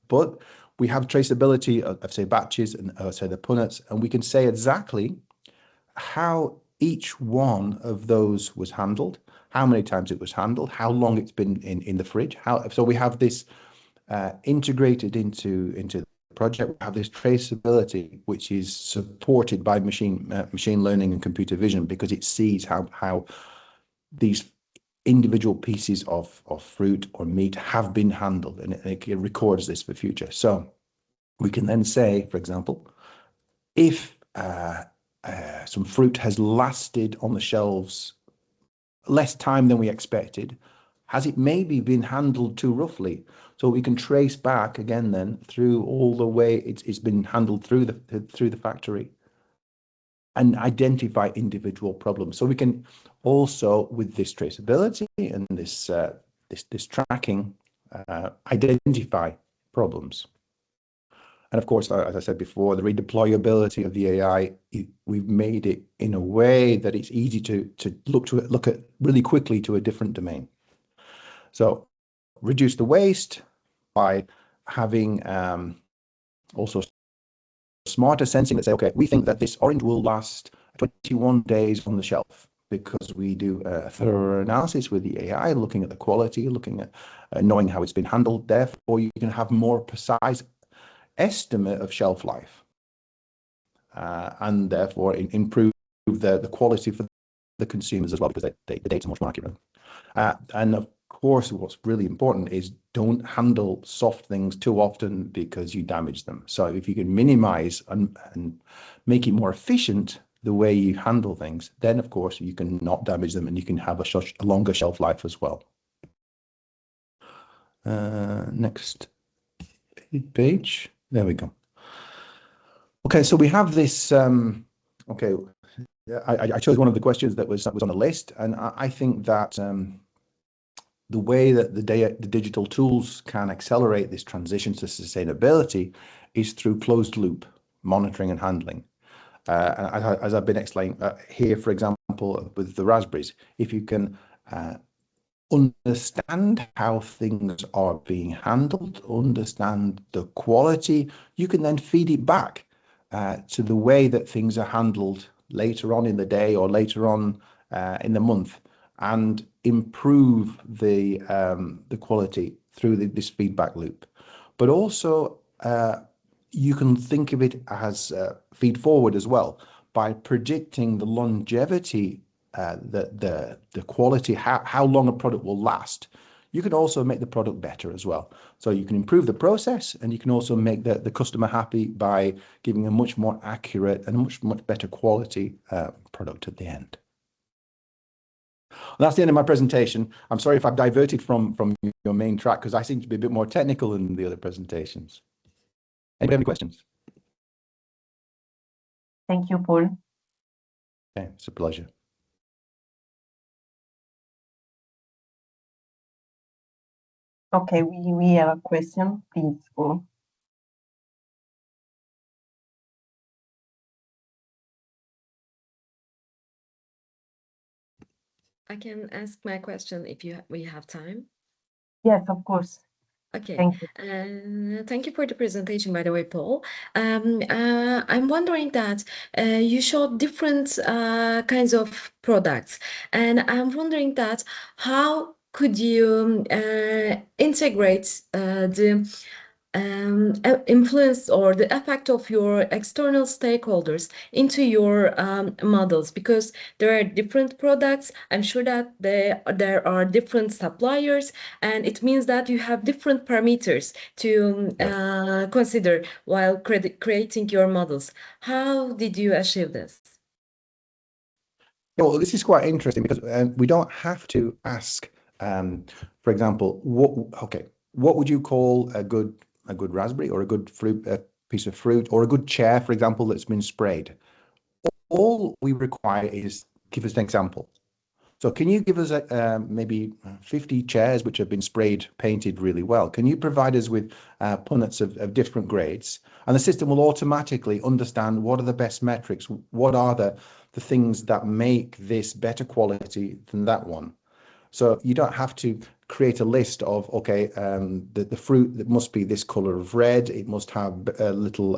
but we have traceability of say batches and say the punnets, and we can say exactly how each one of those was handled, how many times it was handled, how long it's been in the fridge. So we have this integrated into the project. We have this traceability, which is supported by machine learning and computer vision, because it sees how these individual pieces of fruit or meat have been handled, and it records this for future. So we can then say, for example, if some fruit has lasted on the shelves less time than we expected, has it maybe been handled too roughly? So we can trace back again then through all the way it's been handled through the factory and identify individual problems. So we can also, with this traceability and this tracking, identify problems. And of course, as I said before, the redeployability of the AI, we've made it in a way that it's easy to look at really quickly to a different domain. So reduce the waste by having also smarter sensing that say, okay, we think that this orange will last 21 days on the shelf, because we do a thorough analysis with the AI, looking at the quality, looking at knowing how it's been handled. Therefore, you can have more precise estimate of shelf life, and therefore improve the quality for the consumers as well, because the data is much more accurate. And of course, what's really important is don't handle soft things too often, because you damage them. So if you can minimize and make it more efficient the way you handle things, then of course you can not damage them, and you can have a longer shelf life as well. Next page. There we go. Okay, so we have this. Okay, I chose one of the questions that was on the list, and I think that the way that the digital tools can accelerate this transition to sustainability is through closed loop monitoring and handling. As I've been explaining here, for example, with the raspberries, if you can understand how things are being handled, understand the quality, you can then feed it back to the way that things are handled later on in the day or later on in the month, and improve the quality through this feedback loop. But also you can think of it as feed forward as well, by predicting the longevity, the quality, how long a product will last. You can also make the product better as well. So you can improve the process, and you can also make the customer happy by giving a much more accurate and much better quality product at the end. And that's the end of my presentation. I'm sorry if I've diverted from your main track, because I seem to be a bit more technical than the other presentations. Anybody have any questions? Thank you, Paul. Okay, it's a pleasure. Okay, we have a question, please, Paul. I can ask my question if we have time. Yes, of course. Okay. Thank you. Thank you for the presentation, by the way, Paul. I'm wondering that you showed different kinds of products, and I'm wondering that how could you integrate the influence or the effect of your external stakeholders into your models, because there are different products. I'm sure that there are different suppliers, and it means that you have different parameters to consider while creating your models. How did you achieve this? Well, this is quite interesting, because we don't have to ask, for example, what would you call a good raspberry or a good fruit, piece of fruit, or a good chair, for example, that's been sprayed. All we require is give us an example. So can you give us maybe 50 chairs which have been sprayed, painted really well? Can you provide us with punnets of different grades? And the system will automatically understand what are the best metrics, what are the things that make this better quality than that one. So you don't have to create a list of, okay, the fruit that must be this color of red, it must have little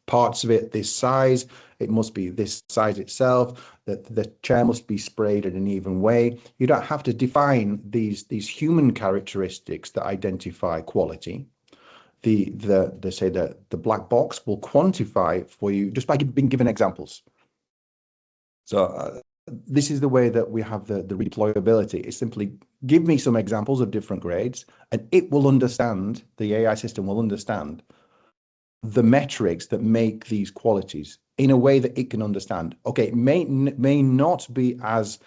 parts of it this size, it must be this size itself, that the chair must be sprayed in an even way. You don't have to define these human characteristics that identify quality. They say that the black box will quantify for you just by being given examples. So this is the way that we have the redeployability. It's simply give me some examples of different grades, and it will understand, the AI system will understand the metrics that make these qualities in a way that it can understand. Okay, it may not be as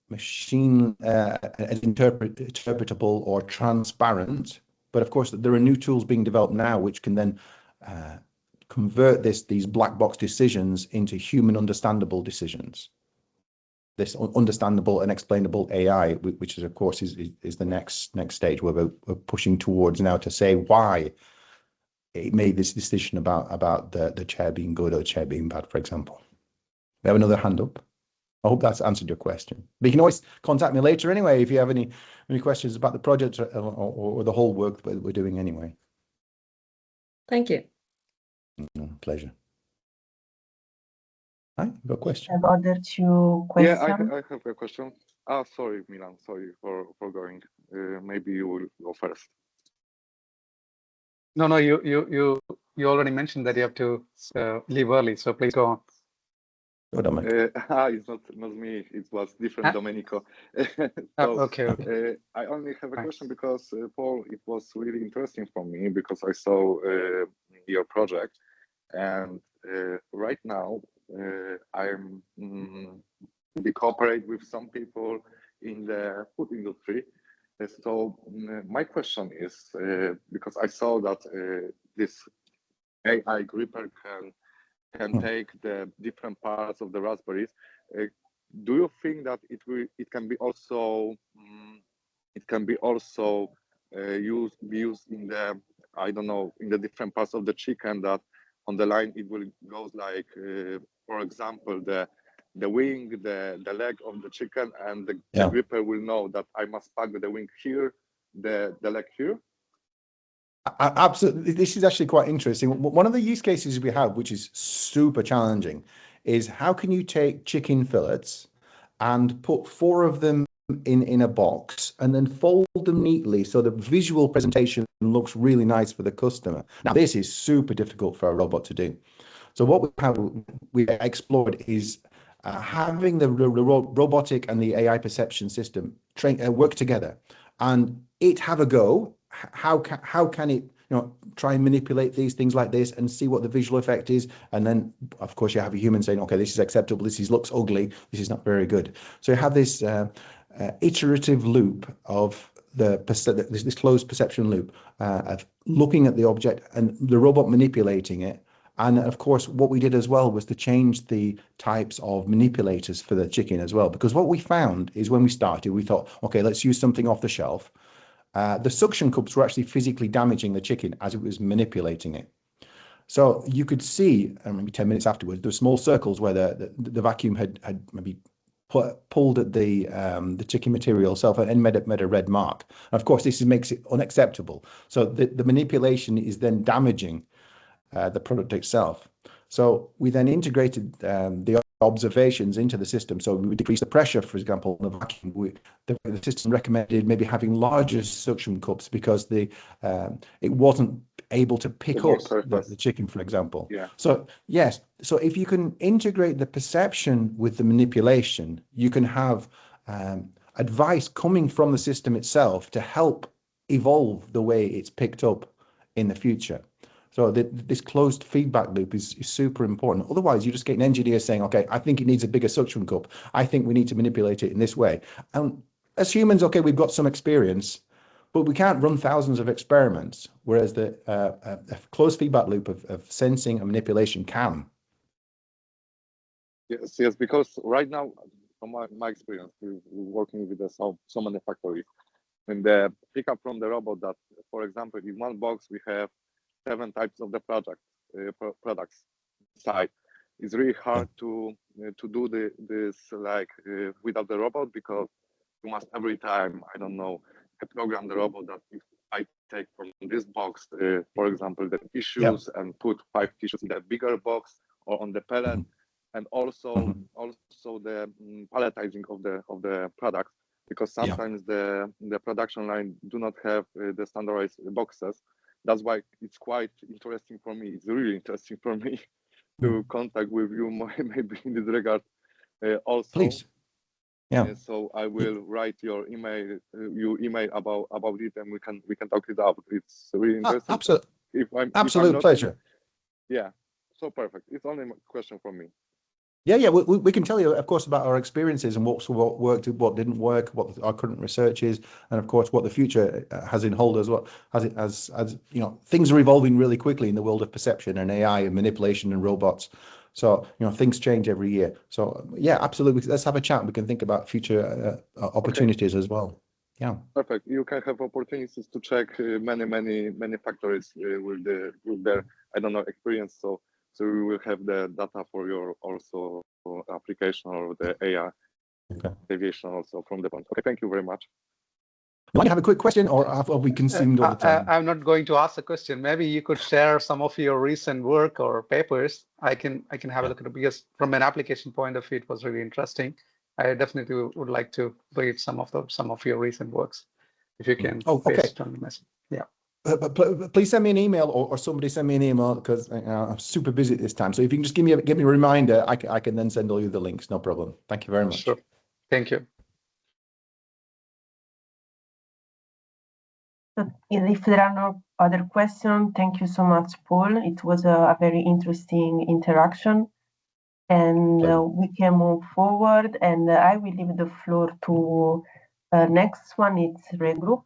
machine as interpretable or transparent, but of course there are new tools being developed now which can then convert these black box decisions into human understandable decisions. This understandable and explainable AI, which is of course is the next stage where we're pushing towards now to say why it made this decision about the chair being good or the chair being bad, for example. We have another hand up. I hope that's answered your question. But you can always contact me later anyway if you have any questions about the project or the whole work that we're doing anyway. Thank you. Pleasure. Hi, you got a question? Have other two questions? Yeah, I have a question. Sorry, Milan. Sorry for going. Maybe you will go first. No, you already mentioned that you have to leave early, so please go on. It's not me. It was different, Domenico. Okay. I only have a question because Paul, it was really interesting for me because I saw your project, and right now we cooperate with some people in the food industry. So my question is, because I saw that this AI gripper can take the different parts of the raspberries. Do you think that it can be also used in the, I don't know, in the different parts of the chicken, that on the line it will go like, for example, the wing, the leg of the chicken, and the gripper will know that I must pack the wing here, the leg here? Absolutely. This is actually quite interesting. One of the use cases we have, which is super challenging, is how can you take chicken fillets and put 4 of them in a box and then fold them neatly so the visual presentation looks really nice for the customer. Now, this is super difficult for a robot to do. So what we explored is having the robotic and the AI perception system work together, and it have a go. How can it try and manipulate these things like this and see what the visual effect is, and then of course you have a human saying, okay, this is acceptable, this looks ugly, this is not very good. So you have this iterative loop of this closed perception loop of looking at the object and the robot manipulating it. And of course, what we did as well was to change the types of manipulators for the chicken as well, because what we found is when we started, we thought, okay, let's use something off the shelf. The suction cups were actually physically damaging the chicken as it was manipulating it. So you could see, maybe 10 minutes afterwards, there were small circles where the vacuum had maybe pulled at the chicken material itself and made a red mark. And of course, this makes it unacceptable. So the manipulation is then damaging the product itself. So we then integrated the observations into the system. So we would decrease the pressure, for example, in the vacuum. The system recommended maybe having larger suction cups because it wasn't able to pick up the chicken, for example. Yeah. So yes, so if you can integrate the perception with the manipulation, you can have advice coming from the system itself to help evolve the way it's picked up in the future. So this closed feedback loop is super important. Otherwise, you just get an engineer saying, okay, I think it needs a bigger suction cup. I think we need to manipulate it in this way. And as humans, okay, we've got some experience, but we can't run thousands of experiments, whereas the a closed feedback loop of sensing and manipulation can. Yes, because right now, from my experience, we're working with so many factories, and the pickup from the robot that, for example, in one box we have 7 types of the products inside. It's really hard to do this without the robot, because you must every time, I don't know, program the robot that if I take from this box, for example, the tissues and put 5 tissues in the bigger box or on the pallet, and also the palletizing of the products, because sometimes the production line do not have the standardized boxes. That's why it's quite interesting for me. It's really interesting for me to contact with you maybe in this regard also. Please. Yeah. So I will write your email about it, and we can talk it out. It's really interesting. Absolute pleasure. Yeah. So perfect. It's only a question for me. Yeah. We can tell you, of course, about our experiences and what worked, what didn't work, what our current research is, and of course what the future has in hold as well. As you know, things are evolving really quickly in the world of perception and AI and manipulation and robots. So things change every year. So yeah, absolutely. Let's have a chat. We can think about future opportunities as well. Yeah. Perfect. You can have opportunities to check many factories with their experience. So we will have the data for your also application or the AI deviation also from the point. Okay, thank you very much. You want to have a quick question, or have we consumed all the time? I'm not going to ask a question. Maybe you could share some of your recent work or papers. I can have a look at it, because from an application point of view, it was really interesting. I definitely would like to read some of your recent works, if you can. Paste on the message. Yeah. Please send me an email, or somebody send me an email, because I'm super busy at this time. So if you can just give me a reminder, I can then send all you the links. No problem. Thank you very much. Sure. Thank you. If there are no other questions, thank you so much, Paul. It was a very interesting interaction, and we can move forward. And I will leave the floor to next one. It's Regroup.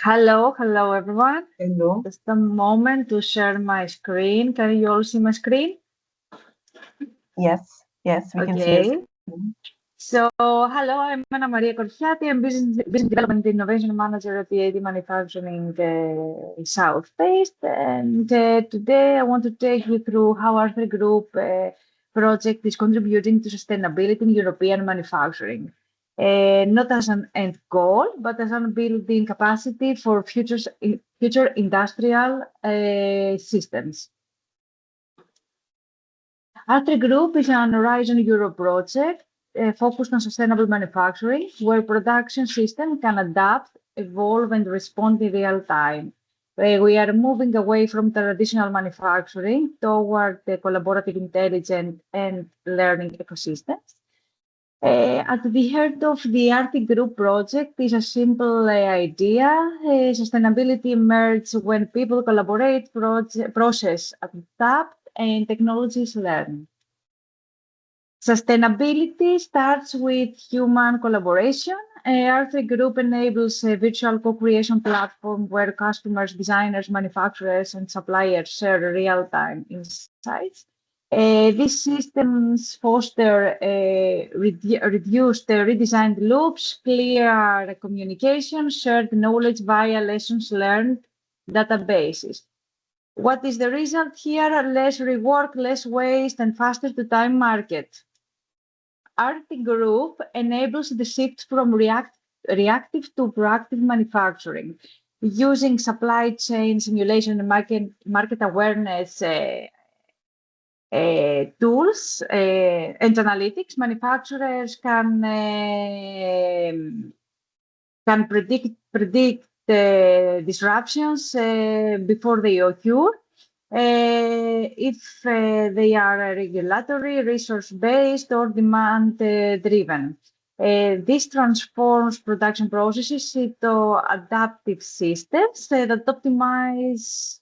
Hello, everyone. Hello. Just a moment to share my screen. Can you all see my screen? Yes, we can see it. So, hello, I'm Anna Maria Corchiati. I'm Business Development Innovation Manager at the AD Manufacturing Southeast. And today I want to take you through how R3 Group project is contributing to sustainability in European manufacturing. Not as an end goal, but as an building capacity for future industrial systems. R3 Group is an Horizon Europe project focused on sustainable manufacturing, where production systems can adapt, evolve, and respond in real time. We are moving away from traditional manufacturing toward the collaborative, intelligent, and learning ecosystems. At the heart of the R3 Group project is a simple idea. Sustainability emerges when people collaborate, process adapt, and technologies learn. Sustainability starts with human collaboration. R3 Group enables a virtual co-creation platform where customers, designers, manufacturers, and suppliers share real-time insights. These systems foster reduced redesigned loops, clear communication, shared knowledge via lessons learned databases. What is the result here? Less rework, less waste, and faster to time market. R3 Group enables the shift from reactive to proactive manufacturing, using supply chain simulation and market awareness tools and analytics. Manufacturers can predict disruptions before they occur. If they are regulatory, resource-based, or demand-driven. This transforms production processes into adaptive systems that optimize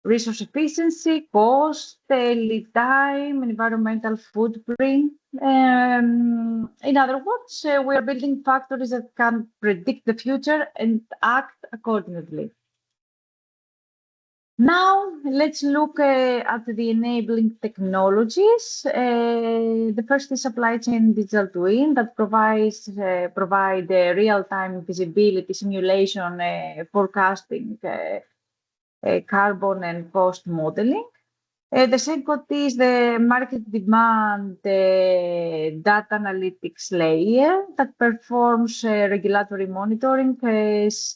resource efficiency, cost, lead time, environmental footprint, In other words, we are building factories that can predict the future and act accordingly. Now, let's look at the enabling technologies. The first is supply chain digital twin that provide real-time visibility, simulation, forecasting, carbon and cost modeling. The second is the market demand data analytics layer that performs regulatory monitoring,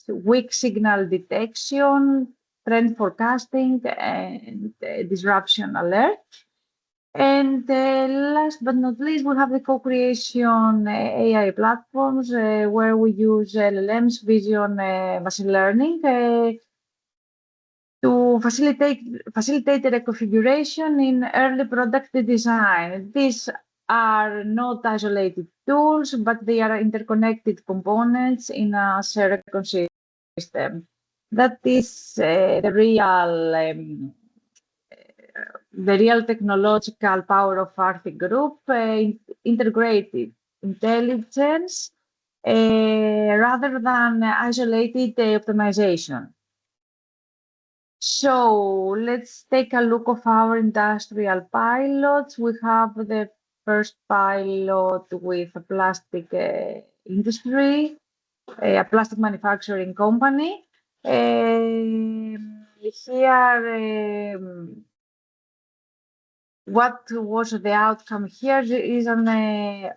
weak signal detection, trend forecasting, and disruption alert. And last but not least, we have the co-creation AI platforms where we use LLMs, vision, machine learning to facilitate the reconfiguration in early product design. These are not isolated tools, but they are interconnected components in a shared ecosystem. That is the real technological power of Arctic Group, integrated intelligence rather than isolated optimization. So let's take a look of our industrial pilots. We have the first pilot with a plastic industry, a plastic manufacturing company. Here, what was the outcome here is an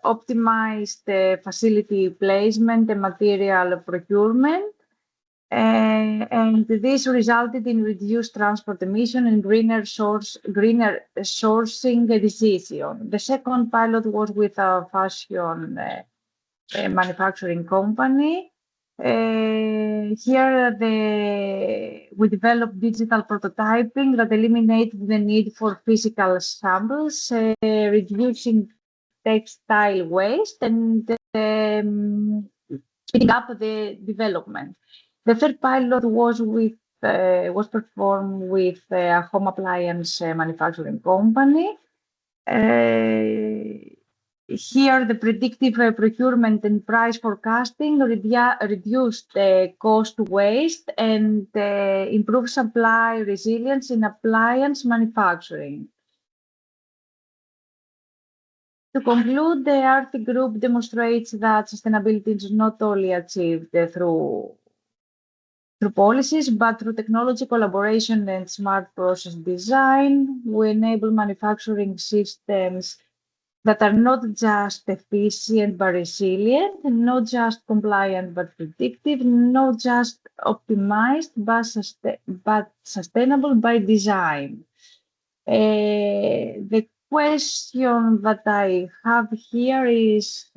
optimized facility placement and material procurement. And this resulted in reduced transport emission and greener sourcing decision. The second pilot was with a fashion manufacturing company. Here, we developed digital prototyping that eliminated the need for physical samples, reducing textile waste and speeding up the development. The third pilot was performed with a home appliance manufacturing company. Here, the predictive procurement and price forecasting reduced cost waste and improved supply resilience in appliance manufacturing. To conclude, the Arctic Group demonstrates that sustainability is not only achieved through policies, but through technology collaboration and smart process design. We enable manufacturing systems that are not just efficient but resilient, not just compliant but predictive, not just optimized but sustainable by design. The question that I have here is,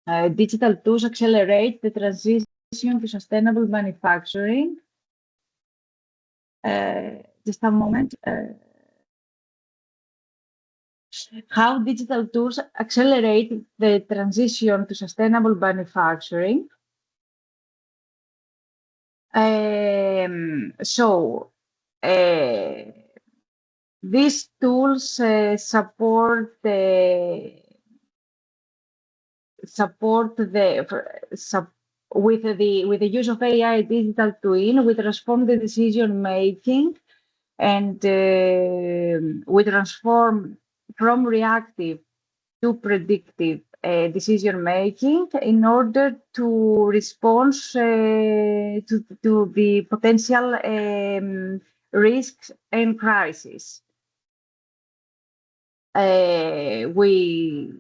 digital tools accelerate the transition to sustainable manufacturing. Just a moment. How digital tools accelerate the transition to sustainable manufacturing. These tools support with the use of AI digital twin, we transform the decision making and we transform from reactive to predictive decision making in order to respond to the potential risks and crises. We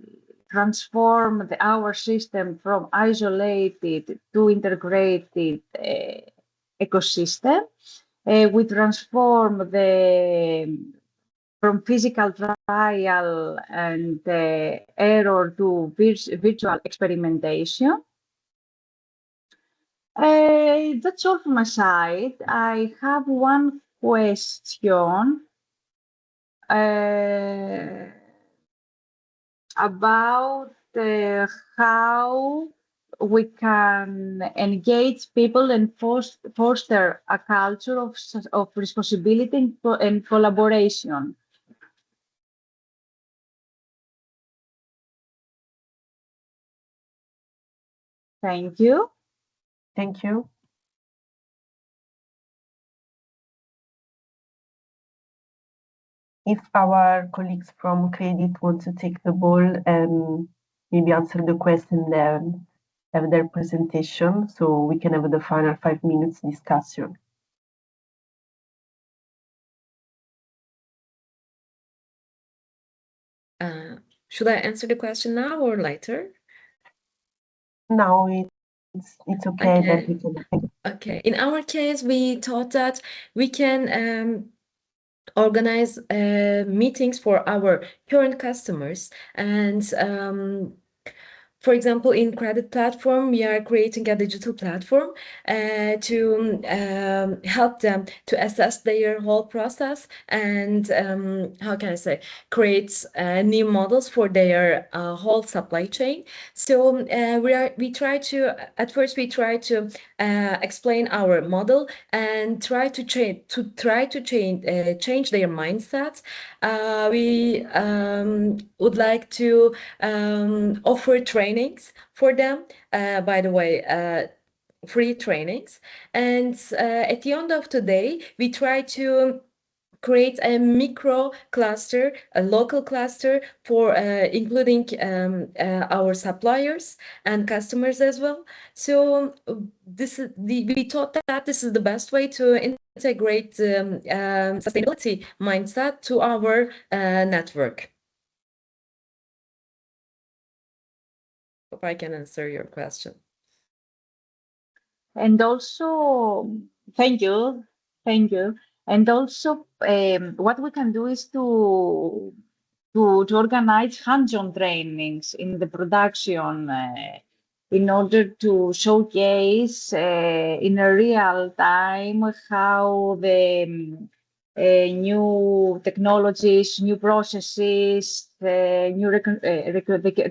transform our system from isolated to integrated ecosystem. We transform from physical trial and error to virtual experimentation. That's all from my side. I have one question about how we can engage people and foster a culture of responsibility and collaboration. Thank you. Thank you. If our colleagues from Credit want to take the ball and maybe answer the question, then have their presentation, so we can have the final 5 minutes discussion. Should I answer the question now or later? Now it's okay that we can. Okay. In our case, we thought that we can organize meetings for our current customers, and for example, in Credit Platform, we are creating a digital platform to help them to assess their whole process and how can I say, create new models for their whole supply chain. So we try to at first we try to explain our model and try to change their mindsets. We would like to offer trainings for them, by the way, free trainings. And at the end of the day, we try to create a micro cluster, a local cluster for including our suppliers and customers as well. So we thought that this is the best way to integrate sustainability mindset to our network. Hope I can answer your question. And also, thank you. And also, what we can do is to organize hands-on trainings in the production in order to showcase in a real time how the new technologies, new processes, the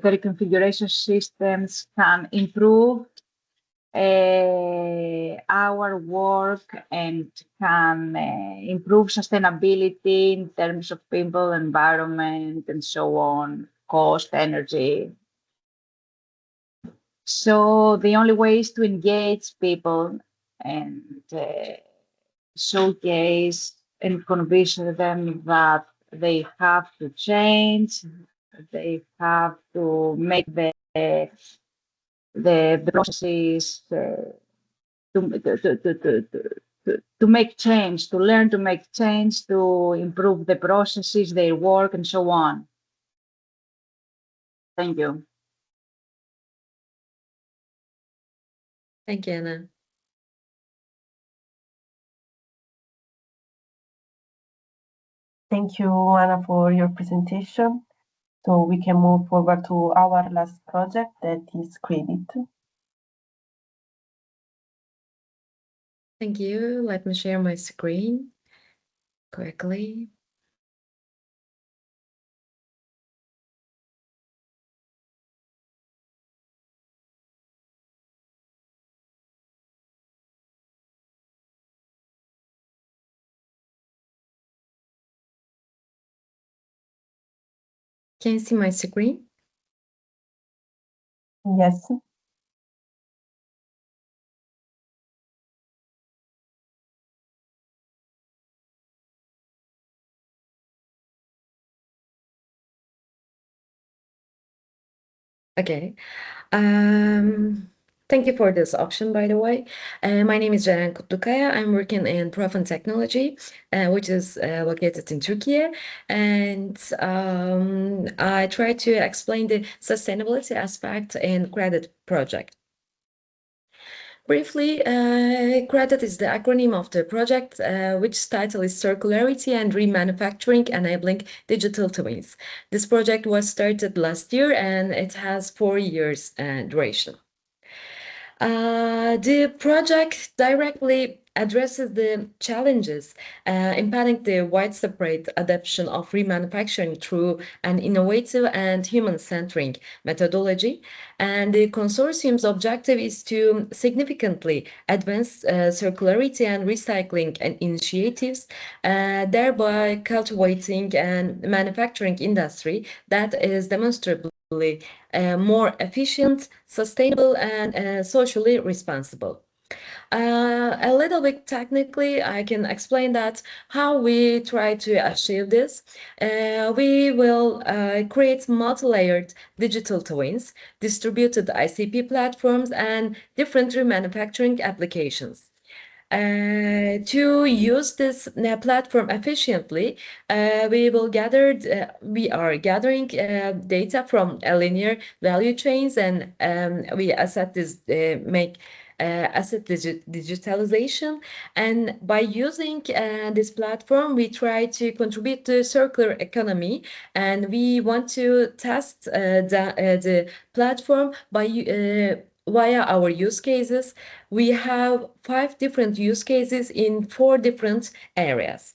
reconfiguration systems can improve our work and can improve sustainability in terms of people, environment, and so on, cost, energy. So the only way is to engage people and showcase and convince them that they have to change, they have to make the processes to make change, to learn to make change, to improve the processes, their work, and so on. Thank you. Thank you, Anna. Thank you, Anna, for your presentation. So we can move forward to our last project, that is Credit. Thank you. Let me share my screen quickly. Can you see my screen? Yes. Okay. Thank you for this option, by the way. My name is Ceren Kutlukaya. I'm working in Profin Technology, which is located in Turkey. And I try to explain the sustainability aspect in Credit project. Briefly, Credit is the acronym of the project, which title is Circularity and Remanufacturing Enabling Digital Twins. This project was started last year and it has 4 years duration. The project directly addresses the challenges impeding the widespread adoption of remanufacturing through an innovative and human-centric methodology. And the consortium's objective is to significantly advance circularity and recycling initiatives, thereby cultivating a manufacturing industry that is demonstrably more efficient, sustainable, and socially responsible. A little bit technically, I can explain that how we try to achieve this. We will create multi-layered digital twins, distributed ICP platforms, and different remanufacturing applications. To use this platform efficiently, we are gathering data from linear value chains, and we make asset digitalization. And by using this platform, we try to contribute to circular economy, and we want to test the platform by via our use cases. We have 5 different use cases in 4 different areas.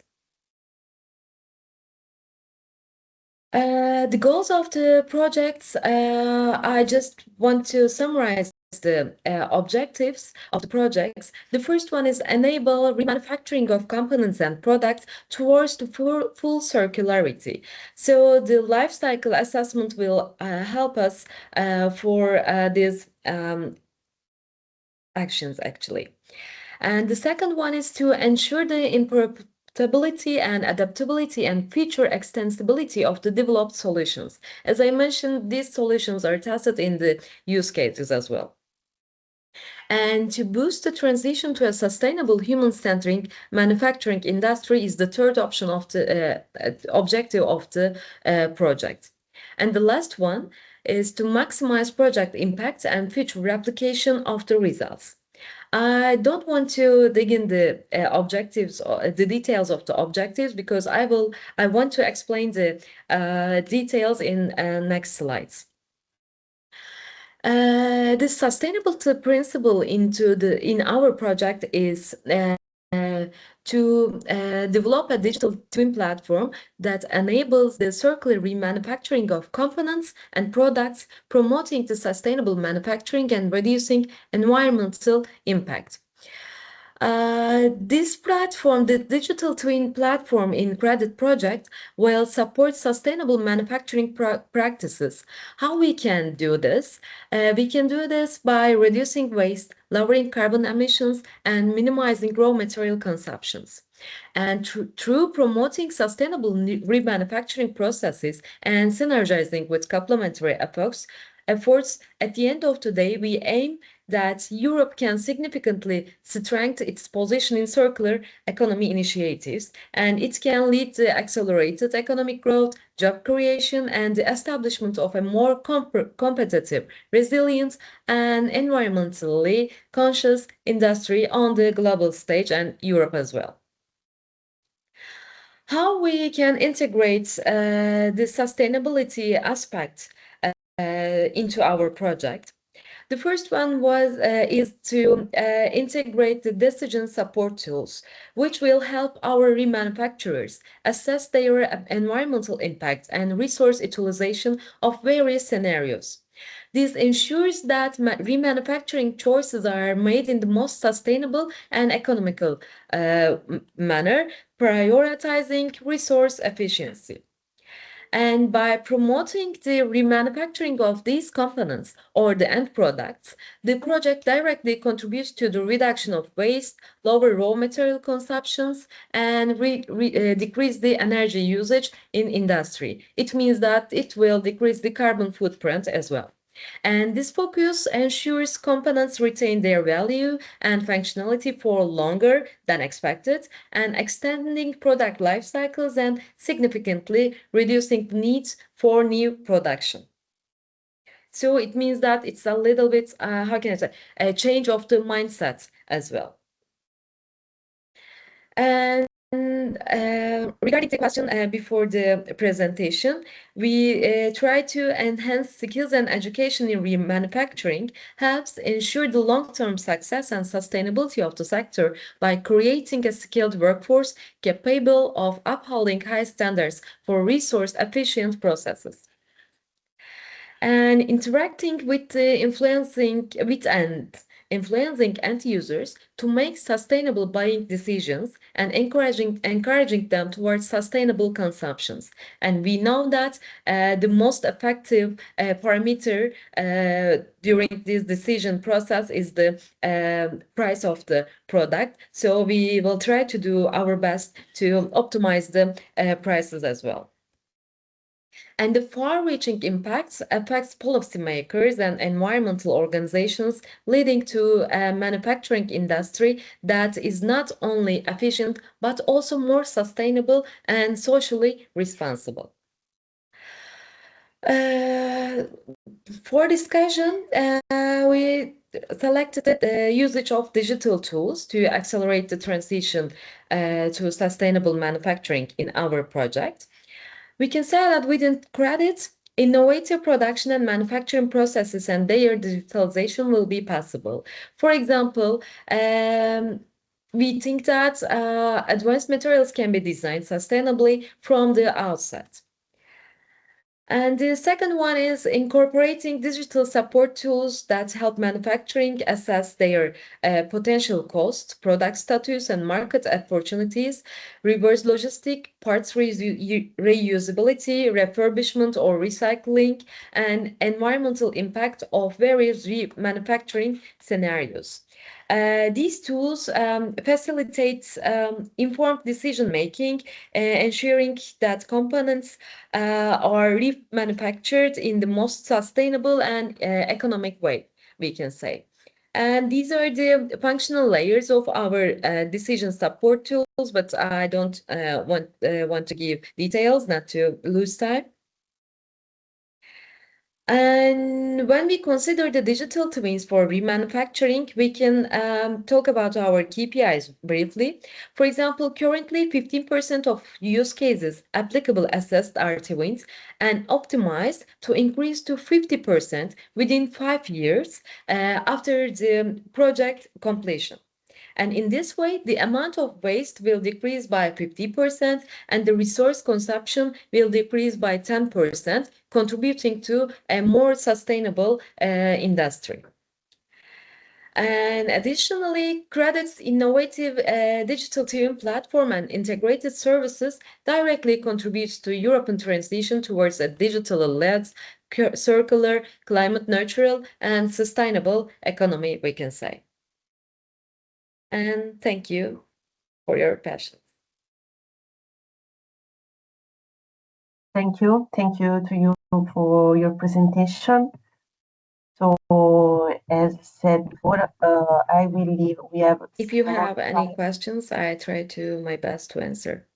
The goals of the projects, I just want to summarize the objectives of the projects. The first one is enable remanufacturing of components and products towards the full circularity. So the life cycle assessment will help us for these actions actually. And the second one is to ensure the interoperability and adaptability and feature extensibility of the developed solutions. As I mentioned, these solutions are tested in the use cases as well. And to boost the transition to a sustainable human-centered manufacturing industry is the third option of the objective of the project. And the last one is to maximize project impact and future replication of the results. I don't want to dig in the objectives, or the details of the objectives, because I want to explain the details in next slides. The sustainability principle in our project is to develop a digital twin platform that enables the circular remanufacturing of components and products, promoting the sustainable manufacturing and reducing environmental impact. This platform, the digital twin platform in Credit project, will support sustainable manufacturing practices. How we can do this? We can do this by reducing waste, lowering carbon emissions, and minimizing raw material consumptions. And through promoting sustainable remanufacturing processes and synergizing with complementary efforts, at the end of the day, we aim that Europe can significantly strengthen its position in circular economy initiatives, and it can lead to accelerated economic growth, job creation, and the establishment of a more competitive, resilient, and environmentally conscious industry on the global stage, and Europe as well. How we can integrate the sustainability aspect into our project? The first one is to integrate the decision support tools, which will help our remanufacturers assess their environmental impact and resource utilization of various scenarios. This ensures that remanufacturing choices are made in the most sustainable and economical manner, prioritizing resource efficiency. And by promoting the remanufacturing of these components or the end products, the project directly contributes to the reduction of waste, lower raw material consumptions, and decrease the energy usage in industry. It means that it will decrease the carbon footprint as well. And this focus ensures components retain their value and functionality for longer than expected, and extending product life cycles and significantly reducing the needs for new production. So it means that it's a little bit, how can I say, a change of the mindset as well. And regarding the question before the presentation, we try to enhance skills and education in remanufacturing helps ensure the long-term success and sustainability of the sector by creating a skilled workforce capable of upholding high standards for resource-efficient processes. And interacting with the influencing with and influencing end users to make sustainable buying decisions and encouraging them towards sustainable consumptions. And we know that the most effective parameter during this decision process is the price of the product. So we will try to do our best to optimize the prices as well. And the far-reaching impacts affects policymakers and environmental organizations, leading to a manufacturing industry that is not only efficient, but also more sustainable and socially responsible. For discussion, we selected the usage of digital tools to accelerate the transition to sustainable manufacturing in our project. We can say that within credit, innovative production and manufacturing processes and their digitalization will be possible. For example, we think that advanced materials can be designed sustainably from the outset. And the second one is incorporating digital support tools that help manufacturing assess their potential cost, product status, and market opportunities, reverse logistic, parts reusability, refurbishment or recycling, and environmental impact of various manufacturing scenarios. These tools facilitate informed decision-making, ensuring that components are remanufactured in the most sustainable and economic way, we can say. And these are the functional layers of our decision support tools, but I don't want to give details, not to lose time. And when we consider the digital twins for remanufacturing, we can talk about our KPIs briefly. For example, currently 15% of use cases applicable assessed are twins and optimized to increase to 50% within 5 years after the project completion. And in this way, the amount of waste will decrease by 50% and the resource consumption will decrease by 10%, contributing to a more sustainable industry. And additionally, Credit's innovative digital twin platform and integrated services directly contributes to European transition towards a digitally-led, circular, climate-neutral, and sustainable economy, we can say. And thank you for your patience. Thank you to you for your presentation. So, as said before, I believe we have. If you have any questions, I try to my best to answer.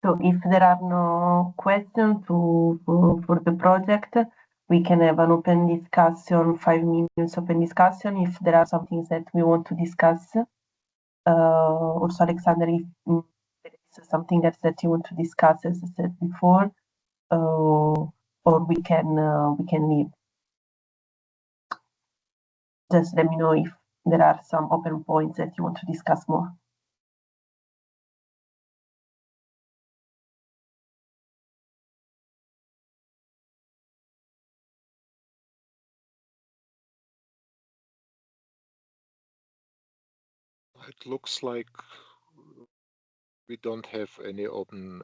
So if there are no questions for the project, we can have an open discussion, 5 minutes open discussion, if there are some things that we want to discuss. Also, Alexander, if there is something else that you want to discuss, as I said before, or we can leave. Just let me know if there are some open points that you want to discuss more. It looks like we don't have any open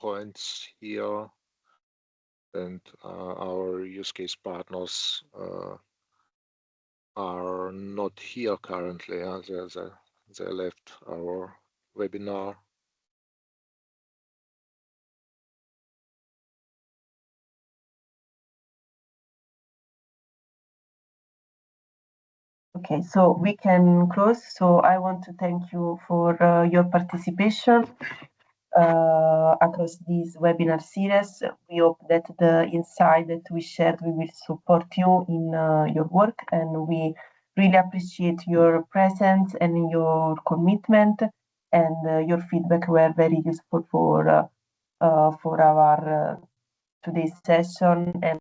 points here, and our use case partners are not here currently. They left our webinar. Okay, so we can close. So I want to thank you for your participation across this webinar series. We hope that the insight that we shared, we will support you in your work, and we really appreciate your presence and your commitment, and your feedback were very useful for our today's session and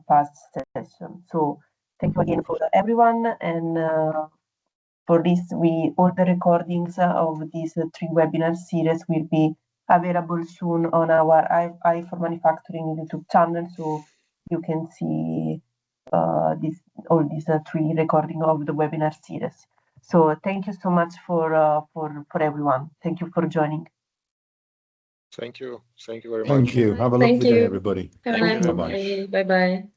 past session. So thank you again for everyone, and for this, all the recordings of these 3 webinar series will be available soon on our i4Manufacturing YouTube channel, so you can see all these 3 recording of the webinar series. So thank you so much for everyone. Thank you for joining. Thank you. Thank you very much. Thank you. Have a Thank lovely day, you. everybody. Have a Thank you nice very much. day. Bye-bye.